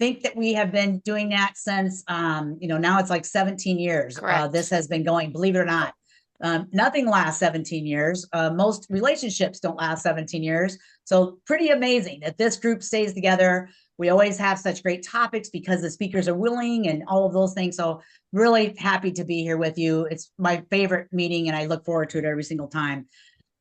think that we have been doing that since, now it's like 17 years. Correct. This has been going, believe it or not. Nothing lasts 17 years. Most relationships don't last 17 years. So pretty amazing that this group stays together. We always have such great topics because the speakers are willing and all of those things. So really happy to be here with you. It's my favorite meeting and I look forward to it every single time.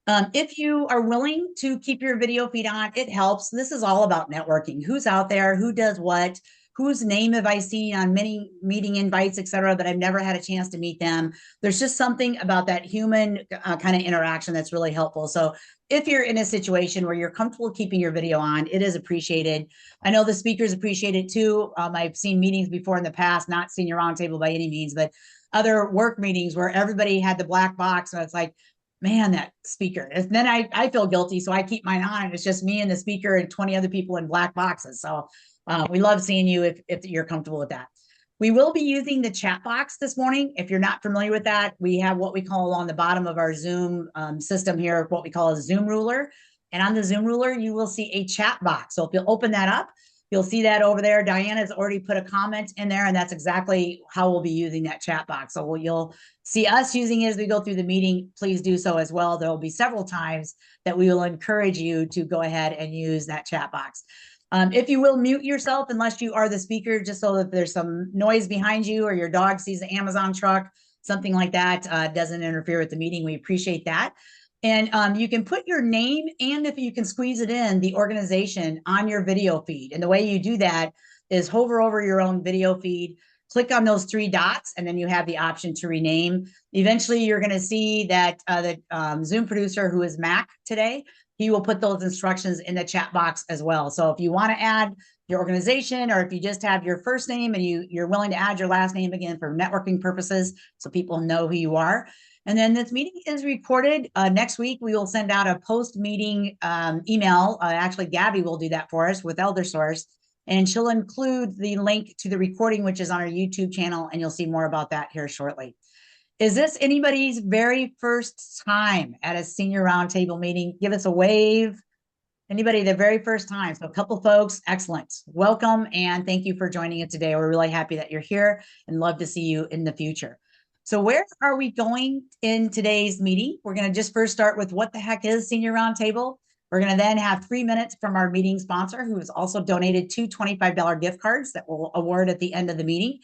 If you are willing to keep your video feed on, it helps. This is all about networking. Who's out there? Who does what? Whose name have I seen on many meeting invites, et cetera, but I've never had a chance to meet them. There's just something about that human kind of interaction that's really helpful. So if you're in a situation where you're comfortable keeping your video on, it is appreciated. I know the speakers appreciate it too. I've seen meetings before in the past, not senior roundtable by any means, but other work meetings where everybody had the black box and it's like, man, that speaker. And then I feel guilty, so I keep mine on. It's just me and the speaker and 20 other people in black boxes. So we love seeing you if you're comfortable with that. We will be using the chat box this morning. If you're not familiar with that, we have what we call on the bottom of our Zoom system here, what we call a Zoom ruler. And on the Zoom ruler, you will see a chat box. So if you'll open that up, you'll see that over there. Diana's already put a comment in there, and that's exactly how we'll be using that chat box. So you'll see us using it as we go through the meeting. Please do so as well. There will be several times that we will encourage you to go ahead and use that chat box. If you will mute yourself, unless you are the speaker, just so that there's some noise behind you or your dog sees the Amazon truck, something like that doesn't interfere with the meeting. We appreciate that. And you can put your name and if you can squeeze it in, the organization on your video feed. And the way you do that is hover over your own video feed, click on those three dots, and then you have the option to rename. Eventually, you're going to see that the Zoom producer, who is Mac today, he will put those instructions in the chat box as well. So if you want to add your organization, or if you just have your first name and you're willing to add your last name again for networking purposes, so people know who you are. And then this meeting is recorded. Next week, we will send out a post-meeting email. Actually, Gabby will do that for us with ElderSource, and she'll include the link to the recording, which is on our YouTube channel, and you'll see more about that here shortly. Is this anybody's very first time at a senior roundtable meeting? Give us a wave. Anybody the very first time? So a couple folks, excellent. Welcome, and thank you for joining us today. We're really happy that you're here and love to see you in the future. So where are we going in today's meeting? We're going to just first start with what the heck is Senior Roundtable. We're going to then have 3 minutes from our meeting sponsor, who has also donated 2 $25 gift cards that we'll award at the end of the meeting.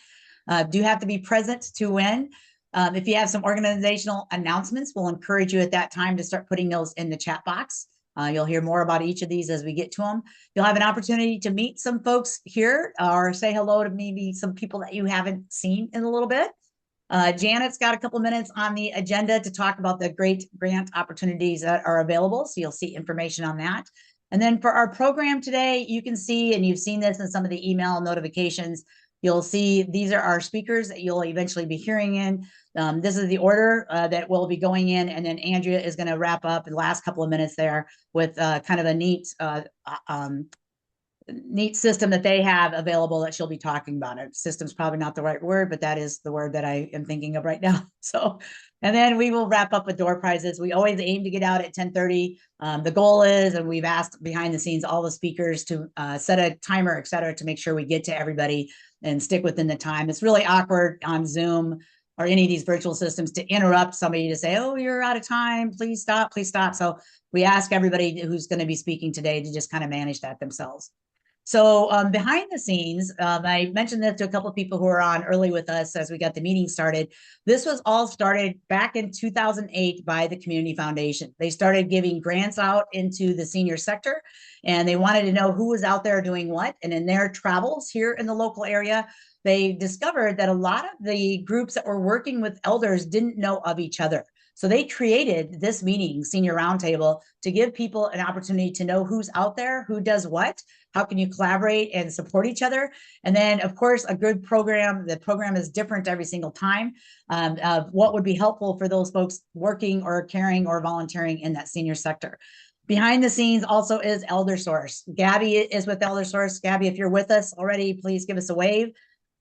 Do have to be present to win. If you have some organizational announcements, we'll encourage you at that time to start putting those in the chat box. You'll hear more about each of these as we get to them. You'll have an opportunity to meet some folks here or say hello to maybe some people that you haven't seen in a little bit. Janet's got a couple minutes on the agenda to talk about the great grant opportunities that are available. So you'll see information on that. And then for our program today, you can see, and you've seen this in some of the email notifications, you'll see these are our speakers that you'll eventually be hearing in. This is the order that we'll be going in. And then Andrea is going to wrap up the last couple of minutes there with kind of a neat system that they have available that she'll be talking about. It system's probably not the right word, but that is the word that I am thinking of right now. So, and then we will wrap up with door prizes. We always aim to get out at 10:30. The goal is, and we've asked behind the scenes all the speakers to set a timer, et cetera, to make sure we get to everybody and stick within the time. It's really awkward on Zoom or any of these virtual systems to interrupt somebody to say, oh, you're out of time, please stop, please stop. So we ask everybody who's going to be speaking today to just kind of manage that themselves. So behind the scenes, I mentioned this to a couple of people who were on early with us as we got the meeting started. This was all started back in 2008 by the Community Foundation. They started giving grants out into the senior sector, and they wanted to know who was out there doing what. And in their travels here in the local area, they discovered that a lot of the groups that were working with elders didn't know of each other. So they created this meeting, Senior Roundtable, to give people an opportunity to know who's out there, who does what, how can you collaborate and support each other. And then, of course, a good program. The program is different every single time of what would be helpful for those folks working or caring or volunteering in that senior sector. Behind the scenes also is ElderSource. Gabby is with ElderSource. Gabby, if you're with us already, please give us a wave.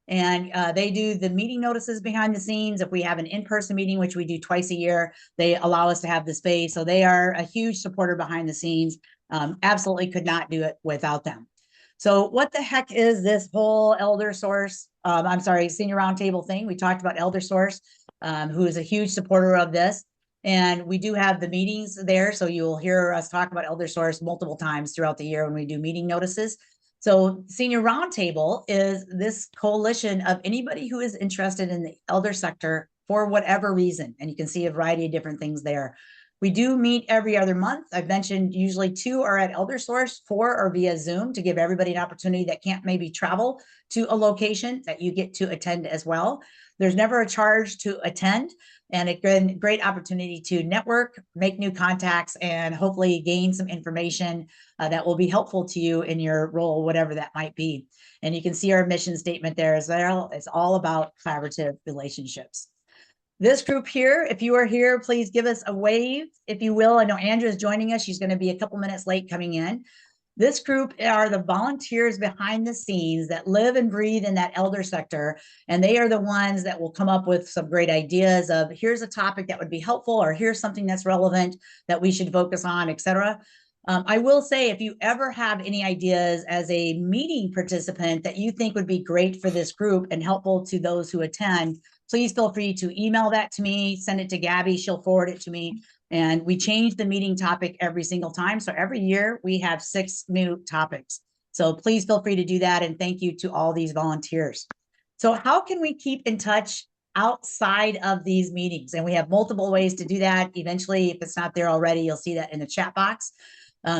And they do the meeting notices behind the scenes. If we have an in-person meeting, which we do twice a year, they allow us to have the space. So they are a huge supporter behind the scenes. Absolutely could not do it without them. So what the heck is this whole ElderSource? I'm sorry, Senior Roundtable thing. We talked about ElderSource, who is a huge supporter of this. And we do have the meetings there. So you'll hear us talk about ElderSource multiple times throughout the year when we do meeting notices. So Senior Roundtable is this coalition of anybody who is interested in the elder sector for whatever reason. And you can see a variety of different things there. We do meet every other month. I've mentioned usually 2 are at ElderSource, 4 are via Zoom to give everybody an opportunity that can't maybe travel to a location that you get to attend as well. There's never a charge to attend, and a great opportunity to network, make new contacts, and hopefully gain some information that will be helpful to you in your role, whatever that might be. And you can see our mission statement there as well. It's all about collaborative relationships. This group here, if you are here, please give us a wave, if you will. I know Andrea is joining us. She's going to be a couple minutes late coming in. This group are the volunteers behind the scenes that live and breathe in that elder sector. And they are the ones that will come up with some great ideas of here's a topic that would be helpful, or here's something that's relevant that we should focus on, etc. I will say, if you ever have any ideas as a meeting participant that you think would be great for this group and helpful to those who attend, please feel free to email that to me, send it to Gabby, she'll forward it to me. And we change the meeting topic every single time. So every year we have 6 new topics. So please feel free to do that. And thank you to all these volunteers. So how can we keep in touch outside of these meetings? And we have multiple ways to do that. Eventually, if it's not there already, you'll see that in the chat box.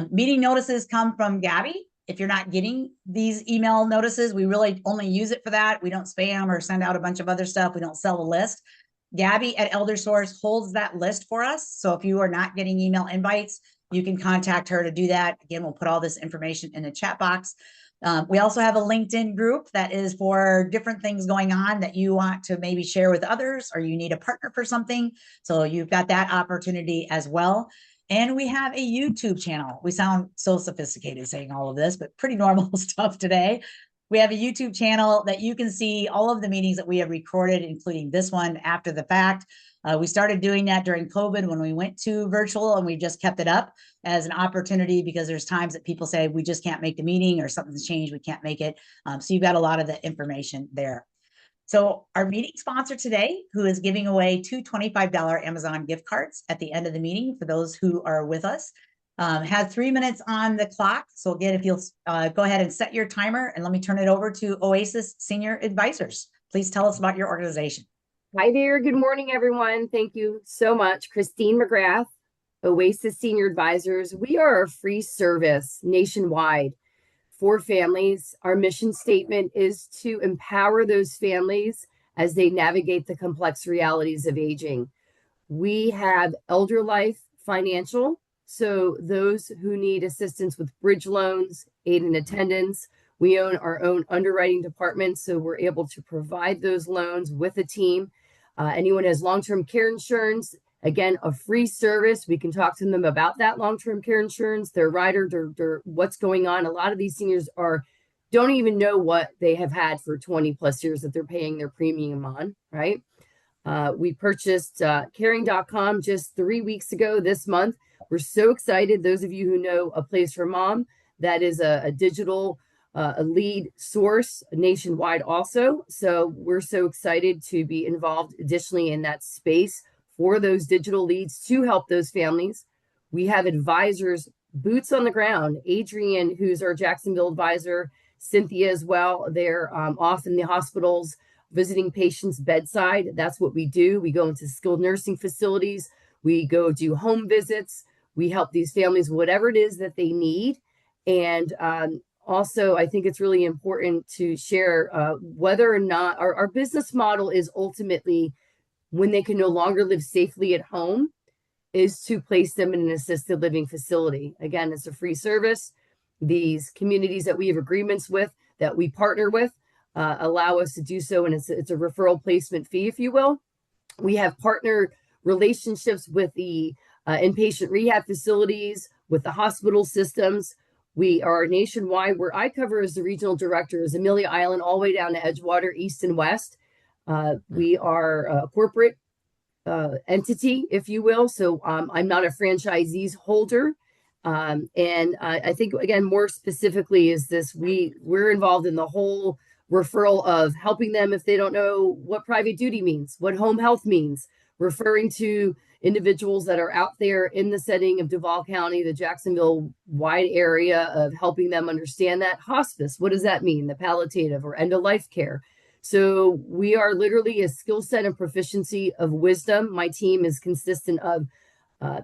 Meeting notices come from Gabby. If you're not getting these email notices, we really only use it for that. We don't spam or send out a bunch of other stuff. We don't sell a list. Gabby at ElderSource holds that list for us. So if you are not getting email invites, you can contact her to do that. Again, we'll put all this information in the chat box. We also have a LinkedIn group that is for different things going on that you want to maybe share with others, or you need a partner for something. So you've got that opportunity as well. And we have a YouTube channel. We sound so sophisticated saying all of this, but pretty normal stuff today. We have a YouTube channel that you can see all of the meetings that we have recorded, including this one after the fact. We started doing that during COVID when we went to virtual, and we just kept it up as an opportunity because there's times that people say we just can't make the meeting or something's changed, we can't make it. So you've got a lot of the information there. So our meeting sponsor today, who is giving away 2 $25 Amazon gift cards at the end of the meeting for those who are with us, has 3 minutes on the clock. So again, if you'll go ahead and set your timer, and let me turn it over to Oasis Senior Advisors. Please tell us about your organization. Hi there. Good morning, everyone. Thank you so much. Christine McGrath, Oasis Senior Advisors. We are a free service nationwide for families. Our mission statement is to empower those families as they navigate the complex realities of aging. We have Elder Life Financial, so those who need assistance with bridge loans, aid and attendance. We own our own underwriting department, so we're able to provide those loans with a team. Anyone has long-term care insurance, again, a free service. We can talk to them about that long-term care insurance, their rider, their what's going on. A lot of these seniors don't even know what they have had for 20 plus years that they're paying their premium on, right? We purchased caring.com just 3 weeks ago this month. We're so excited. Those of you who know A Place for Mom, that is a digital a lead source nationwide also. So we're so excited to be involved additionally in that space for those digital leads to help those families. We have advisors, boots on the ground. Adrian, who's our Jacksonville advisor, Cynthia as well. They're off in the hospitals visiting patients bedside. That's what we do. We go into skilled nursing facilities. We go do home visits. We help these families, whatever it is that they need. And also, I think it's really important to share whether or not our business model is ultimately, when they can no longer live safely at home, is to place them in an assisted living facility. Again, it's a free service. These communities that we have agreements with, that we partner with, allow us to do so, and it's a referral placement fee, if you will. We have partner relationships with the inpatient rehab facilities, with the hospital systems. We are nationwide. Where I cover as the regional director is Amelia Island, all the way down to Edgewater, east and west. We are a corporate entity, if you will. So I'm not a franchisee's holder. And I think, again, more specifically is this, we're involved in the whole referral of helping them if they don't know what private duty means, what home health means, referring to individuals that are out there in the setting of Duval County, the Jacksonville wide area, of helping them understand that. Hospice, what does that mean? The palliative or end of life care. So we are literally a skill set and proficiency of wisdom. My team is consistent of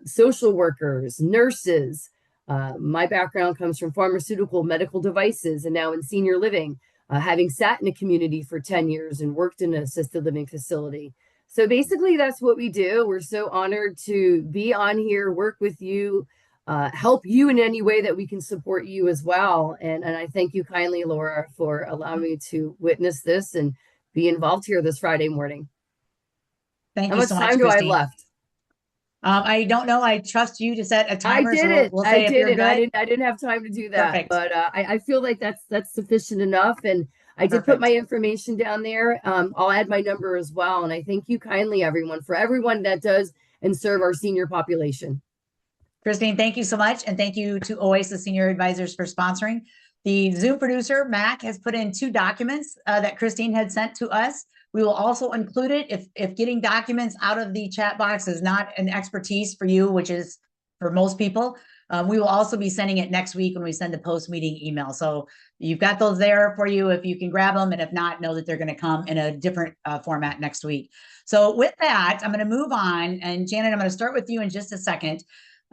social workers, nurses. My background comes from pharmaceutical, medical devices, and now in senior living, having sat in a community for 10 years and worked in an assisted living facility. So basically, that's what we do. We're so honored to be on here, work with you, help you in any way that we can support you as well. And I thank you kindly, Laura, for allowing me to witness this and be involved here this Friday morning. Thank How you much so much, time do I have Christine. left? I don't know. I trust you to set a timer. I did so it. We'll say I if did you're it. good. I didn't have time to do that. Perfect. But I feel like that's sufficient enough. And I did put Perfect. my information down there. I'll add my number as well. And I thank you kindly, everyone, for everyone that does and serve our senior population. Christine, thank you so much. And thank you to Oasis Senior Advisors for sponsoring. The Zoom producer, Mac, has put in 2 documents that Christine had sent to us. We will also include it if getting documents out of the chat box is not an expertise for you, which is for most people. We will also be sending it next week when we send the post-meeting email. So you've got those there for you if you can grab them. And if not, know that they're going to come in a different format next week. So with that, I'm going to move on. And Janet, I'm going to start with you in just a second.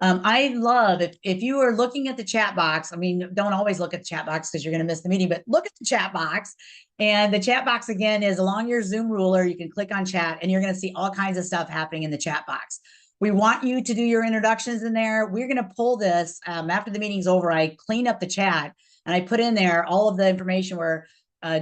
I love if you are looking at the chat box. I mean, don't always look at the chat box because you're going to miss the meeting, but look at the chat box. And the chat box, again, is along your Zoom ruler. You can click on chat and you're going to see all kinds of stuff happening in the chat box. We want you to do your introductions in there. We're going to pull this after the meeting's over. I clean up the chat and I put in there all of the information where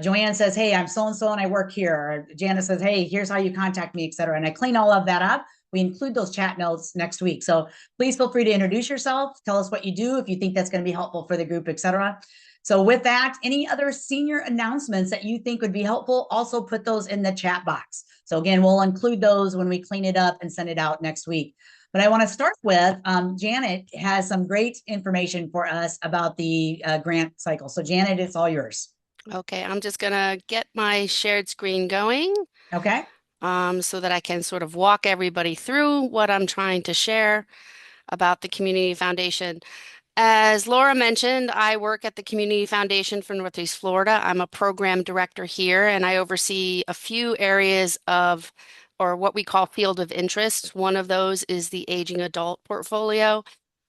Joanne says, hey, I'm so-and-so and I work here. Or Janice says, hey, here's how you contact me, et cetera. And I clean all of that up. We include those chat notes next week. So please feel free to introduce yourself. Tell us what you do if you think that's going to be helpful for the group, et cetera. So with that, any other senior announcements that you think would be helpful, also put those in the chat box. So again, we'll include those when we clean it up and send it out next week. But I want to start with Janet has some great information for us about the grant cycle. So Janet, it's all yours. Okay, I'm just going to get my shared screen going. Okay. So that I can sort of walk everybody through what I'm trying to share about the Community Foundation. As Laura mentioned, I work at the Community Foundation for Northeast Florida. I'm a program director here, and I oversee a few areas of, or what we call field of interest. One of those is the aging adult portfolio.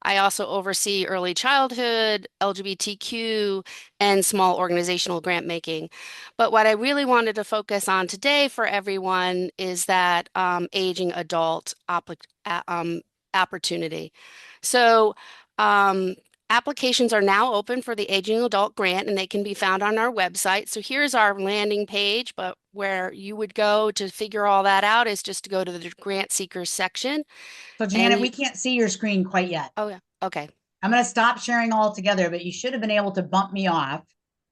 I also oversee early childhood, LGBTQ, and small organizational grant making. But what I really wanted to focus on today for everyone is that aging adult opportunity. So applications are now open for the Aging Adult Grant, and they can be found on our website. So here's our landing page, but where you would go to figure all that out is just to go to the Grant Seekers section. So Janet, we can't see your screen quite yet. Oh, yeah. Okay. I'm going to stop sharing altogether, but you should have been able to bump me off.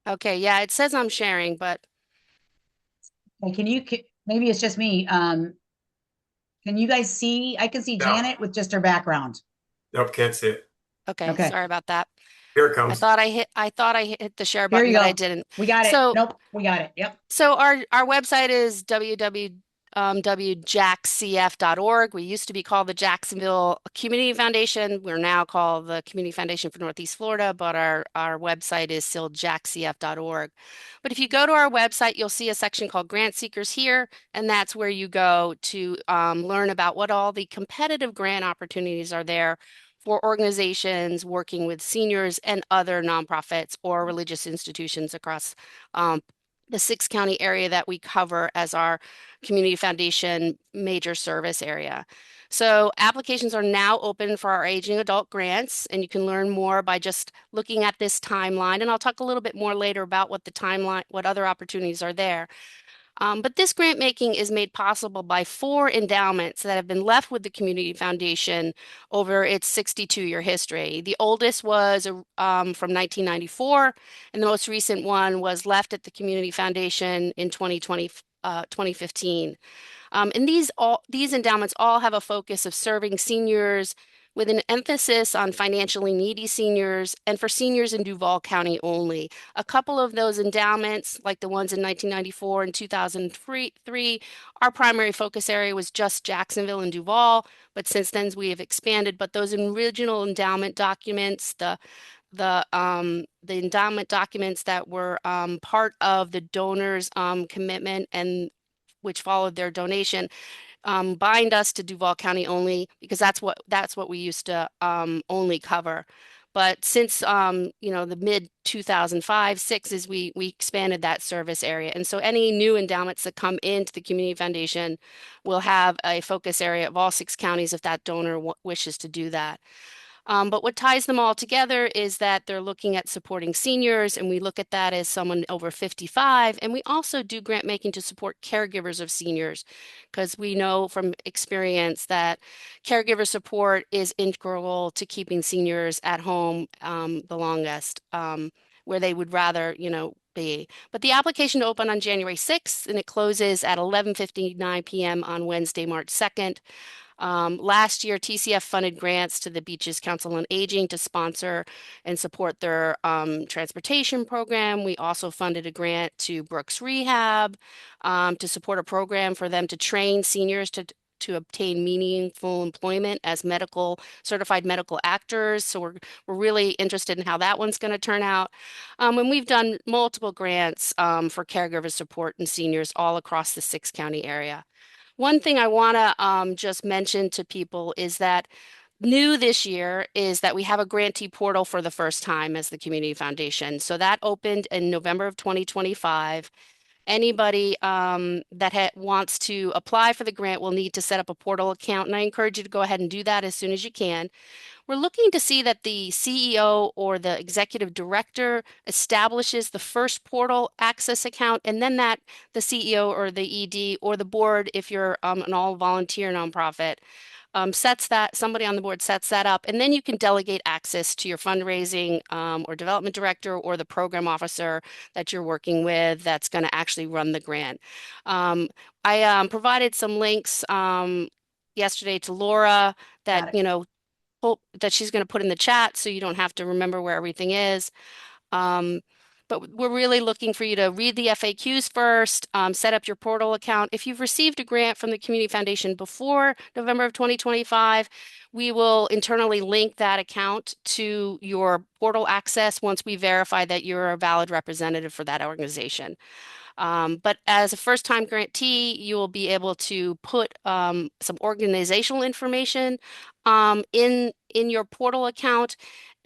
Okay. Yeah, it says I'm sharing, but. Can maybe it's just me. Can you guys see? I can see Janet with just her background. Nope, can't see it. Okay. Sorry about that. Here it comes. I thought I hit the share button, but I didn't. We got it. So, nope, we got it. Yep. So our website is www.jackscf.org. We used to be called the Jacksonville Community Foundation. We're now called the Community Foundation for Northeast Florida, but our website is still jackscf.org. But if you go to our website, you'll see a section called Grant Seekers here, and that's where you go to learn about what all the competitive grant opportunities are there for organizations working with seniors and other nonprofits or religious institutions across the 6-county area that we cover as our Community Foundation major service area. So applications are now open for our aging adult grants, and you can learn more by just looking at this timeline. And I'll talk a little bit more later about what the timeline, what other opportunities are there. But this grant making is made possible by 4 endowments that have been left with the Community Foundation over its 62-year history. The oldest was from 1994, and the most recent one was left at the Community Foundation in 2015. And these endowments all have a focus of serving seniors with an emphasis on financially needy seniors and for seniors in Duval County only. A couple of those endowments, like the ones in 1994 and 2003, our primary focus area was just Jacksonville and Duval, but since then we have expanded. But those original endowment documents, the endowment documents that were part of the donor's commitment and which followed their donation, bind us to Duval County only because that's what we used to only cover. But since the mid 2005-06 is we expanded that service area, and so any new endowments that come into the Community Foundation will have a focus area of all 6 counties if that donor wishes to do that. But what ties them all together is that they're looking at supporting seniors, and we look at that as someone over 55. And we also do grant making to support caregivers of seniors, because we know from experience that caregiver support is integral to keeping seniors at home the longest, where they would rather, be. But the application opened on January 6th, and it closes at 11:59 p.m. on Wednesday, March 2nd. Last year, TCF funded grants to the Beaches Council on Aging to sponsor and support their transportation program. We also funded a grant to Brooks Rehab to support a program for them to train seniors to obtain meaningful employment as certified medical actors. So we're really interested in how that one's going to turn out. And we've done multiple grants for caregiver support and seniors all across the 6-county area. One thing I want to just mention to people is that new this year is that we have a grantee portal for the first time as the Community Foundation. So that opened in November of 2025. Anybody that wants to apply for the grant will need to set up a portal account, and I encourage you to go ahead and do that as soon as you can. We're looking to see that the CEO or the executive director establishes the first portal access account, and then that the CEO or the ED or the board, if you're an all-volunteer nonprofit, somebody on the board sets that up, and then you can delegate access to your fundraising or development director or the program officer that you're working with that's going to actually run the grant. I provided some links yesterday to Laura that, that she's going to put in the chat so you don't have to remember where everything is. But we're really looking for you to read the FAQs first, set up your portal account. If you've received a grant from the Community Foundation before November of 2025, we will internally link that account to your portal access once we verify that you're a valid representative for that organization. But as a first-time grantee, you will be able to put some organizational information in your portal account.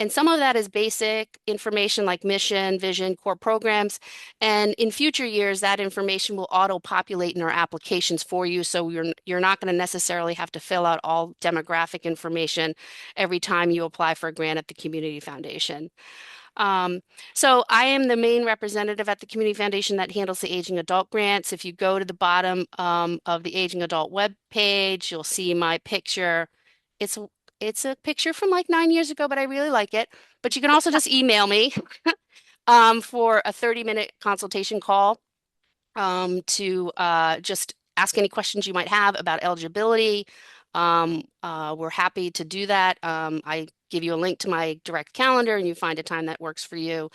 And some of that is basic information like mission, vision, core programs. And in future years, that information will auto-populate in our applications for you. So you're not going to necessarily have to fill out all demographic information every time you apply for a grant at the Community Foundation. So I am the main representative at the Community Foundation that handles the Aging Adult grants. If you go to the bottom of the Aging Adult web page, you'll see my picture. It's a picture from like 9 years ago, but I really like it. But you can also just email me for a 30-minute consultation call to just ask any questions you might have about eligibility. We're happy to do that. I give you a link to my direct calendar and you find a time that works for you.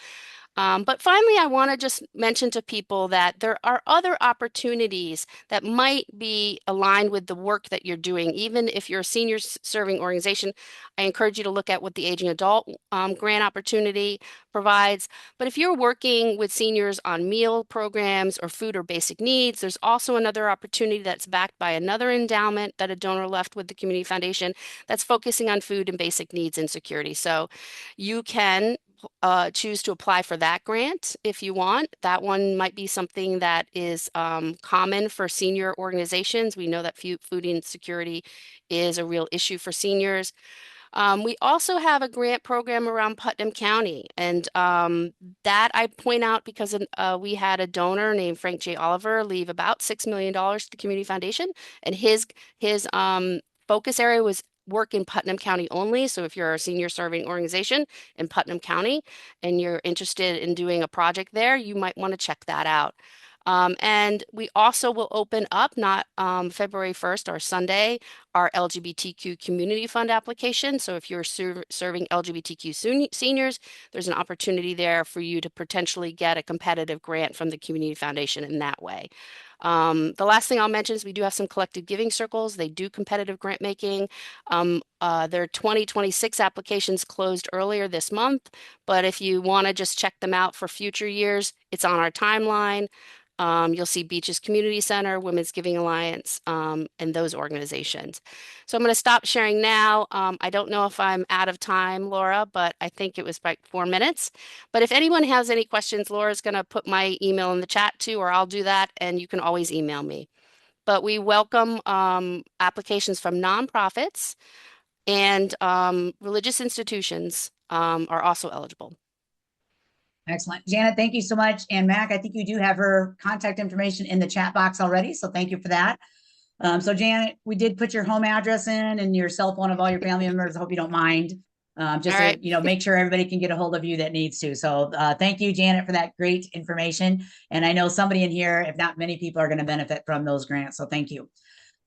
But finally, I want to just mention to people that there are other opportunities that might be aligned with the work that you're doing. Even if you're a senior serving organization, I encourage you to look at what the Aging Adult grant opportunity provides. But if you're working with seniors on meal programs or food or basic needs, there's also another opportunity that's backed by another endowment that a donor left with the Community Foundation that's focusing on food and basic needs and security. So you can choose to apply for that grant if you want. That one might be something that is common for senior organizations. We know that food insecurity is a real issue for seniors. We also have a grant program around Putnam County, and that I point out because we had a donor named Frank J. Oliver leave about $6 million to the Community Foundation, and his focus area was work in Putnam County only. So if you're a senior serving organization in Putnam County and you're interested in doing a project there, you might want to check that out. And we also will open up, not February 1st or Sunday, our LGBTQ Community Fund application. So if you're serving LGBTQ seniors, there's an opportunity there for you to potentially get a competitive grant from the Community Foundation in that way. The last thing I'll mention is we do have some collective giving circles. They do competitive grant making. Their 2026 applications closed earlier this month, but if you want to just check them out for future years, it's on our timeline. You'll see Beaches Community Center, Women's Giving Alliance, and those organizations. So I'm going to stop sharing now. I don't know if I'm out of time, Laura, but I think it was like 4 minutes. But if anyone has any questions, Laura's going to put my email in the chat too, or I'll do that, and you can always email me. But we welcome applications from nonprofits, and religious institutions are also eligible. Excellent. Janet, thank you so much. And Mac, I think you do have her contact information in the chat box already. So thank you for that. So Janet, we did put your home address in and your cell phone of all your family members. I hope you don't mind. Just to, right. Make sure everybody can get a hold of you that needs to. So thank you, Janet, for that great information. And I know somebody in here, if not many people, are going to benefit from those grants. So thank you.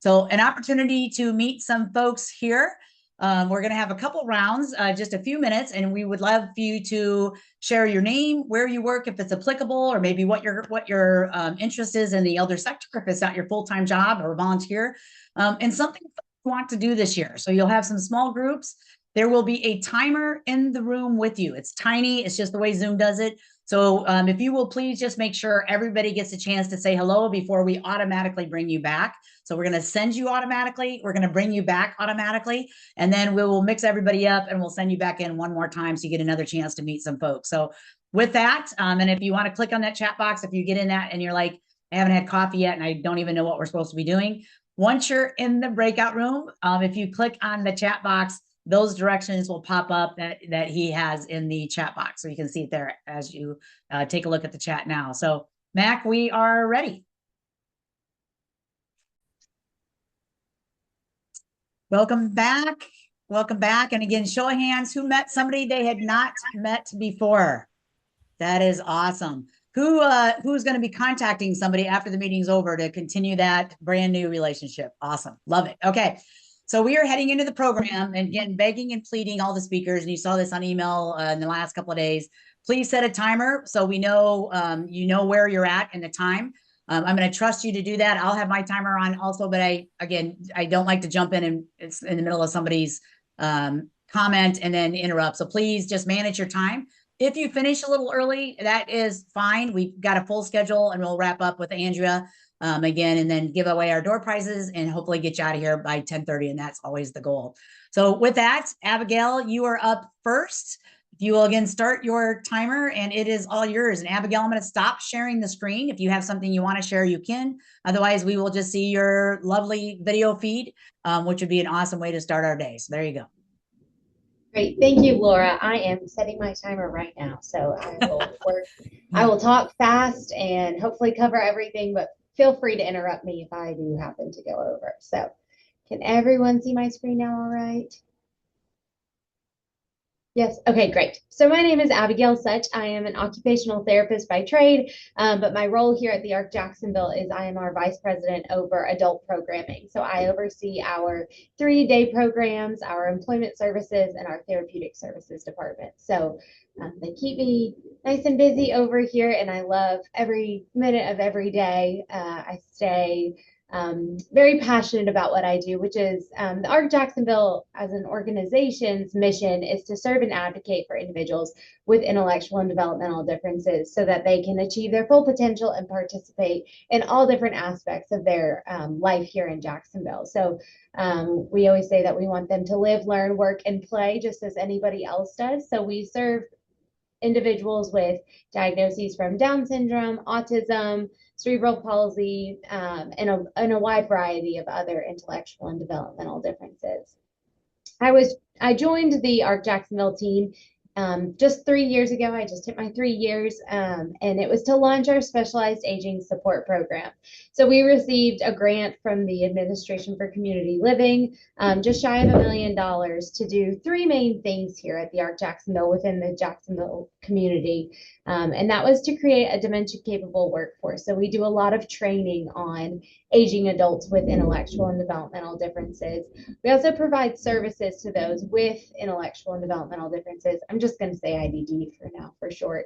So an opportunity to meet some folks here. We're going to have a couple rounds, just a few minutes, and we would love for you to share your name, where you work, if it's applicable, or maybe what your interest is in the elder sector, if it's not your full-time job or volunteer, and something you want to do this year. So you'll have some small groups. There will be a timer in the room with you. It's tiny. It's just the way Zoom does it. So if you will please just make sure everybody gets a chance to say hello before we automatically bring you back. So we're going to send you automatically. We're going to bring you back automatically. And then we will mix everybody up and we'll send you back in one more time so you get another chance to meet some folks. So with that, and if you want to click on that chat box, if you get in that and you're like, I haven't had coffee yet and I don't even know what we're supposed to be doing. Once you're in the breakout room, if you click on the chat box, those directions will pop up that he has in the chat box. So you can see it there as you take a look at the chat now. So Mac, we are ready. Welcome back. Welcome back. And again, show of hands, who met somebody they had not met before? That is awesome. Who's going to be contacting somebody after the meeting's over to continue that brand new relationship? Awesome. Love it. Okay. So we are heading into the program, and again, begging and pleading all the speakers, and you saw this on email in the last couple of days, please set a timer so we know you know where you're at in the time. I'm going to trust you to do that. I'll have my timer on also, but I don't like to jump in and it's in the middle of somebody's comment and then interrupt. So please just manage your time. If you finish a little early, that is fine. We've got a full schedule and we'll wrap up with Andrea again, and then give away our door prizes and hopefully get you out of here by 10:30. And that's always the goal. So with that, Abigale, you are up first. You will again start your timer and it is all yours. And Abigale, I'm going to stop sharing the screen. If you have something you want to share, you can. Otherwise, we will just see your lovely video feed, which would be an awesome way to start our day. So there you go. Great. Thank you, Laura. I am setting my timer right now. So I will work. I will talk fast and hopefully cover everything, but feel free to interrupt me if I do happen to go over. So can everyone see my screen now all right? Yes. Okay, great. So my name is Abigale Such. I am an occupational therapist by trade, but my role here at the ARC Jacksonville is I am our vice president over adult programming. So I oversee our 3-day programs, our employment services, and our therapeutic services department. So they keep me nice and busy over here, and I love every minute of every day. I stay very passionate about what I do, which is the ARC Jacksonville as an organization's mission is to serve and advocate for individuals with intellectual and developmental differences so that they can achieve their full potential and participate in all different aspects of their life here in Jacksonville. So we always say that we want them to live, learn, work, and play just as anybody else does. So we serve individuals with diagnoses from Down syndrome, autism, cerebral palsy, and a wide variety of other intellectual and developmental differences. I joined the ARC Jacksonville team just 3 years ago. I just hit my 3 years, and it was to launch our specialized aging support program. So we received a grant from the Administration for Community Living, just shy of $1 million, to do three main things here at the ARC Jacksonville within the Jacksonville community. And that was to create a dementia-capable workforce. So we do a lot of training on aging adults with intellectual and developmental differences. We also provide services to those with intellectual and developmental differences. I'm just going to say IDD for now, for short.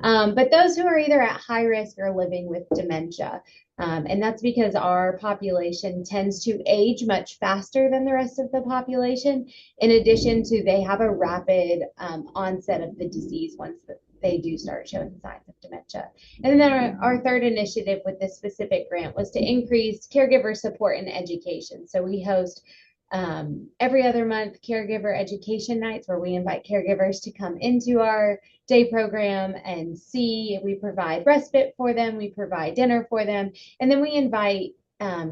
But those who are either at high risk or living with dementia. And that's because our population tends to age much faster than the rest of the population. In addition to, they have a rapid onset of the disease once they do start showing signs of dementia. And then our third initiative with this specific grant was to increase caregiver support and education. So we host every other month caregiver education nights, where we invite caregivers to come into our day program and see. We provide respite for them, we provide dinner for them, and then we invite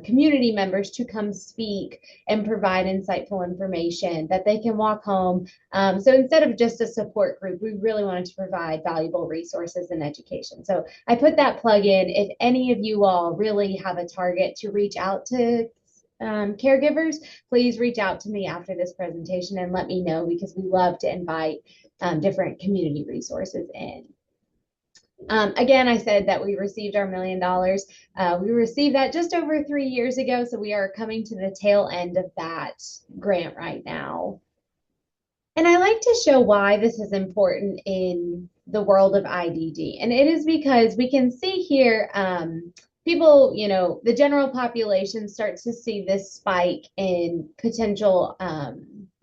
community members to come speak and provide insightful information that they can walk home. So instead of just a support group, we really wanted to provide valuable resources and education. So I put that plug in. If any of you all really have a target to reach out to caregivers, please reach out to me after this presentation and let me know, because we love to invite different community resources in. Again, I said that we received our $1 million. We received that just over 3 years ago, so we are coming to the tail end of that grant right now. And I like to show why this is important in the world of IDD. And it is because we can see here, people, the general population starts to see this spike in potential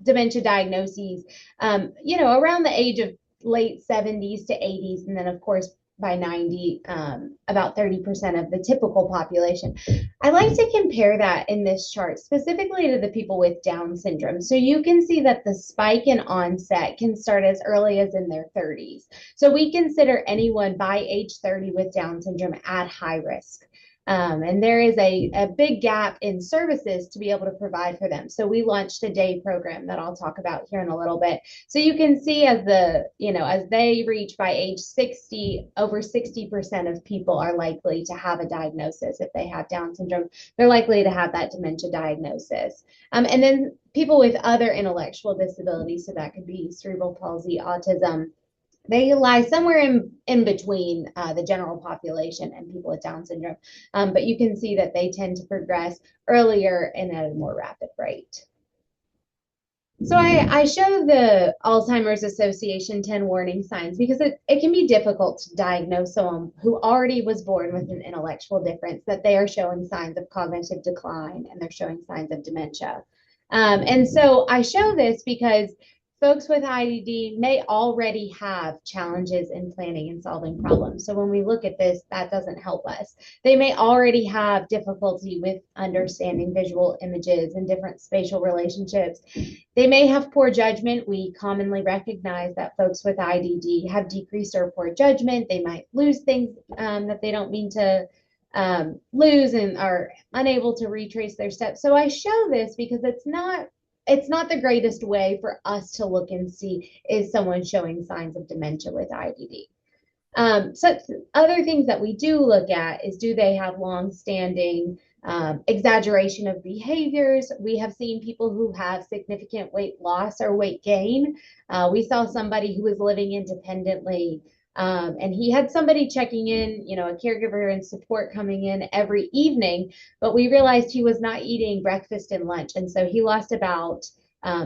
dementia diagnoses, around the age of late 70s to 80s. And then, of course, by 90, about 30% of the typical population. I like to compare that in this chart specifically to the people with Down syndrome. So you can see that the spike in onset can start as early as in their 30s. So we consider anyone by age 30 with Down syndrome at high risk. And there is a big gap in services to be able to provide for them. So we launched a day program that I'll talk about here in a little bit. So you can see as they reach by age 60, over 60% of people are likely to have a diagnosis. If they have Down syndrome, they're likely to have that dementia diagnosis. And then people with other intellectual disabilities, so that could be cerebral palsy, autism, they lie somewhere in between the general population and people with Down syndrome. But you can see that they tend to progress earlier and at a more rapid rate. So I show the Alzheimer's Association 10 warning signs because it can be difficult to diagnose someone who already was born with an intellectual difference, that they are showing signs of cognitive decline and they're showing signs of dementia. And so I show this because folks with IDD may already have challenges in planning and solving problems. So when we look at this, that doesn't help us. They may already have difficulty with understanding visual images and different spatial relationships. They may have poor judgment. We commonly recognize that folks with IDD have decreased or poor judgment. They might lose things that they don't mean to lose and are unable to retrace their steps. So I show this because it's not the greatest way for us to look and see, is someone showing signs of dementia with IDD. So other things that we do look at is, do they have long-standing exaggeration of behaviors? We have seen people who have significant weight loss or weight gain. We saw somebody who was living independently, and he had somebody checking in, a caregiver and support coming in every evening, but we realized he was not eating breakfast and lunch. And so he lost about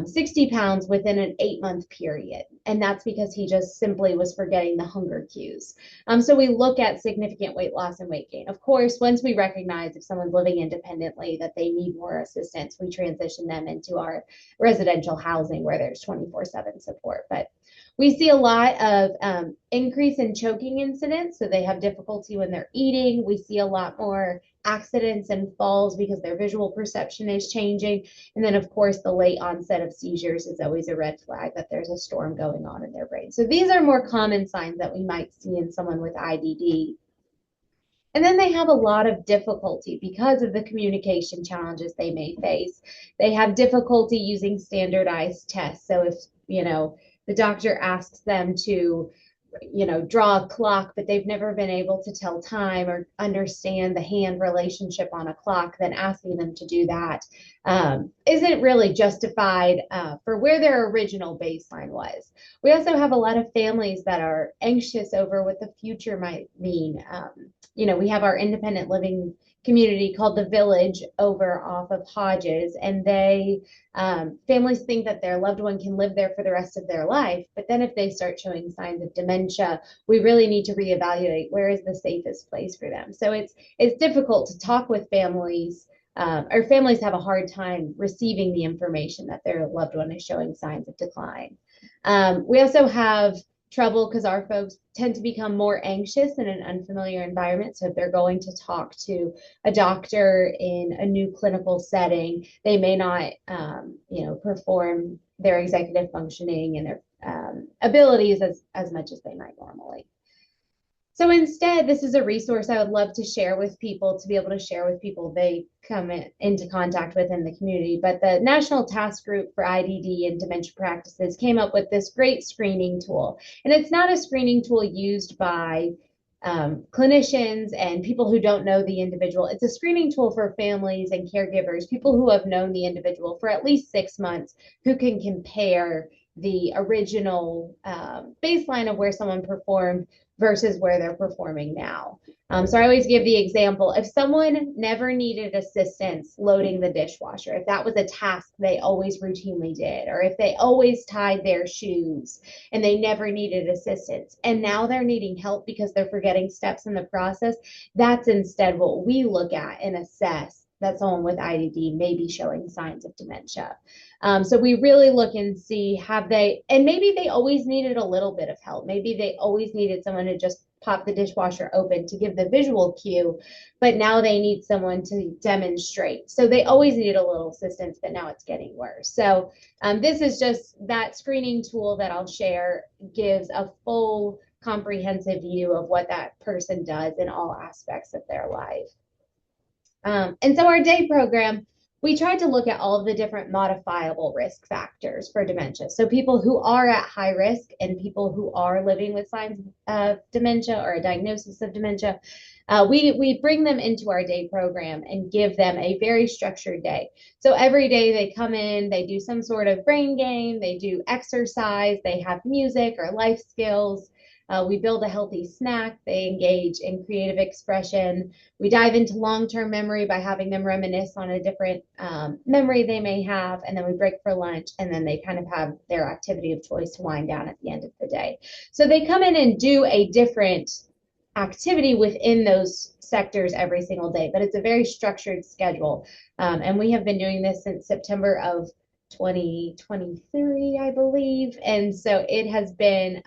60 pounds within an 8-month period. And that's because he just simply was forgetting the hunger cues. So we look at significant weight loss and weight gain. Of course, once we recognize if someone's living independently that they need more assistance, we transition them into our residential housing where there's 24/7 support. But we see a lot of increase in choking incidents, so they have difficulty when they're eating. We see a lot more accidents and falls because their visual perception is changing. And then, of course, the late onset of seizures is always a red flag that there's a storm going on in their brain. So these are more common signs that we might see in someone with IDD. And then they have a lot of difficulty because of the communication challenges they may face. They have difficulty using standardized tests. So if, the doctor asks them to, draw a clock, but they've never been able to tell time or understand the hand relationship on a clock, then asking them to do that isn't really justified for where their original baseline was. We also have a lot of families that are anxious over what the future might mean. We have our independent living community called The Village over off of Hodges, and families think that their loved one can live there for the rest of their life. But then if they start showing signs of dementia, we really need to reevaluate where is the safest place for them. So it's difficult to talk with families, or families have a hard time receiving the information that their loved one is showing signs of decline. We also have trouble because our folks tend to become more anxious in an unfamiliar environment. So if they're going to talk to a doctor in a new clinical setting, they may not, perform their executive functioning and their abilities as much as they might normally. So instead, this is a resource I would love to share with people, to be able to share with people they come into contact with in the community. But the National Task Group for IDD and Dementia Practices came up with this great screening tool. And it's not a screening tool used by clinicians and people who don't know the individual. It's a screening tool for families and caregivers, people who have known the individual for at least 6 months, who can compare the original baseline of where someone performed versus where they're performing now. So I always give the example, if someone never needed assistance loading the dishwasher, if that was a task they always routinely did, or if they always tied their shoes and they never needed assistance, and now they're needing help because they're forgetting steps in the process, that's instead what we look at and assess that someone with IDD may be showing signs of dementia. So we really look and see, and maybe they always needed a little bit of help. Maybe they always needed someone to just pop the dishwasher open to give the visual cue, but now they need someone to demonstrate. So they always needed a little assistance, but now it's getting worse. So this is just that screening tool that I'll share gives a full comprehensive view of what that person does in all aspects of their life. And so our day program, we tried to look at all of the different modifiable risk factors for dementia. So people who are at high risk and people who are living with signs of dementia or a diagnosis of dementia, we bring them into our day program and give them a very structured day. So every day they come in, they do some sort of brain game, they do exercise, they have music or life skills. We build a healthy snack. They engage in creative expression. We dive into long-term memory by having them reminisce on a different memory they may have, and then we break for lunch, and then they kind of have their activity of choice to wind down at the end of the day. So they come in and do a different activity within those sectors every single day, but it's a very structured schedule. And we have been doing this since September of 2023, I believe. And so it has been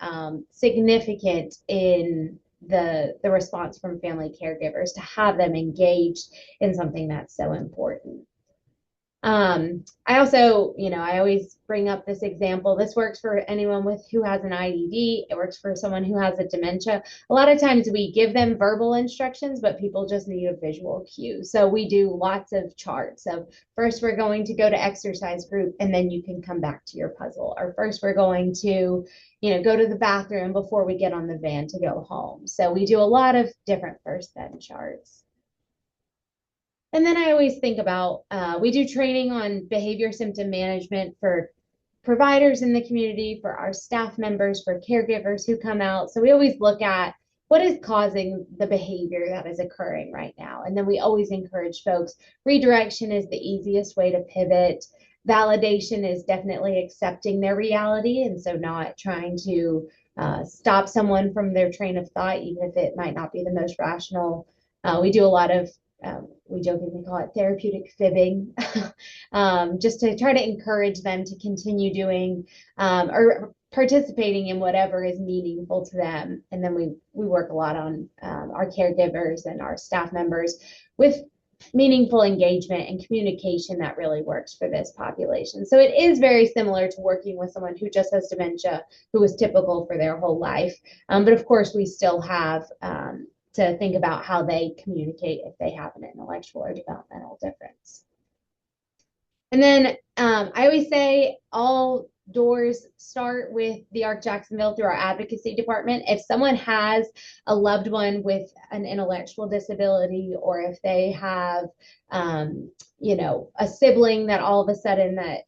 significant in the response from family caregivers to have them engaged in something that's so important. I also, I always bring up this example. This works for anyone who has an IDD. It works for someone who has a dementia. A lot of times we give them verbal instructions, but people just need a visual cue. So we do lots of charts. So first we're going to go to exercise group, and then you can come back to your puzzle. Or first we're going to, go to the bathroom before we get on the van to go home. So we do a lot of different first then charts. And then I always think about, we do training on behavior symptom management for providers in the community, for our staff members, for caregivers who come out. So we always look at what is causing the behavior that is occurring right now. And then we always encourage folks, redirection is the easiest way to pivot. Validation is definitely accepting their reality, and so not trying to stop someone from their train of thought, even if it might not be the most rational. We do a lot of we jokingly call it therapeutic fibbing, just to try to encourage them to continue doing or participating in whatever is meaningful to them. And then we work a lot on our caregivers and our staff members with meaningful engagement and communication that really works for this population. So it is very similar to working with someone who just has dementia, who is typical for their whole life. But of course, we still have to think about how they communicate if they have an intellectual or developmental difference. And then I always say all doors start with the ARC Jacksonville through our advocacy department. If someone has a loved one with an intellectual disability, or if they have, a sibling that all of a sudden that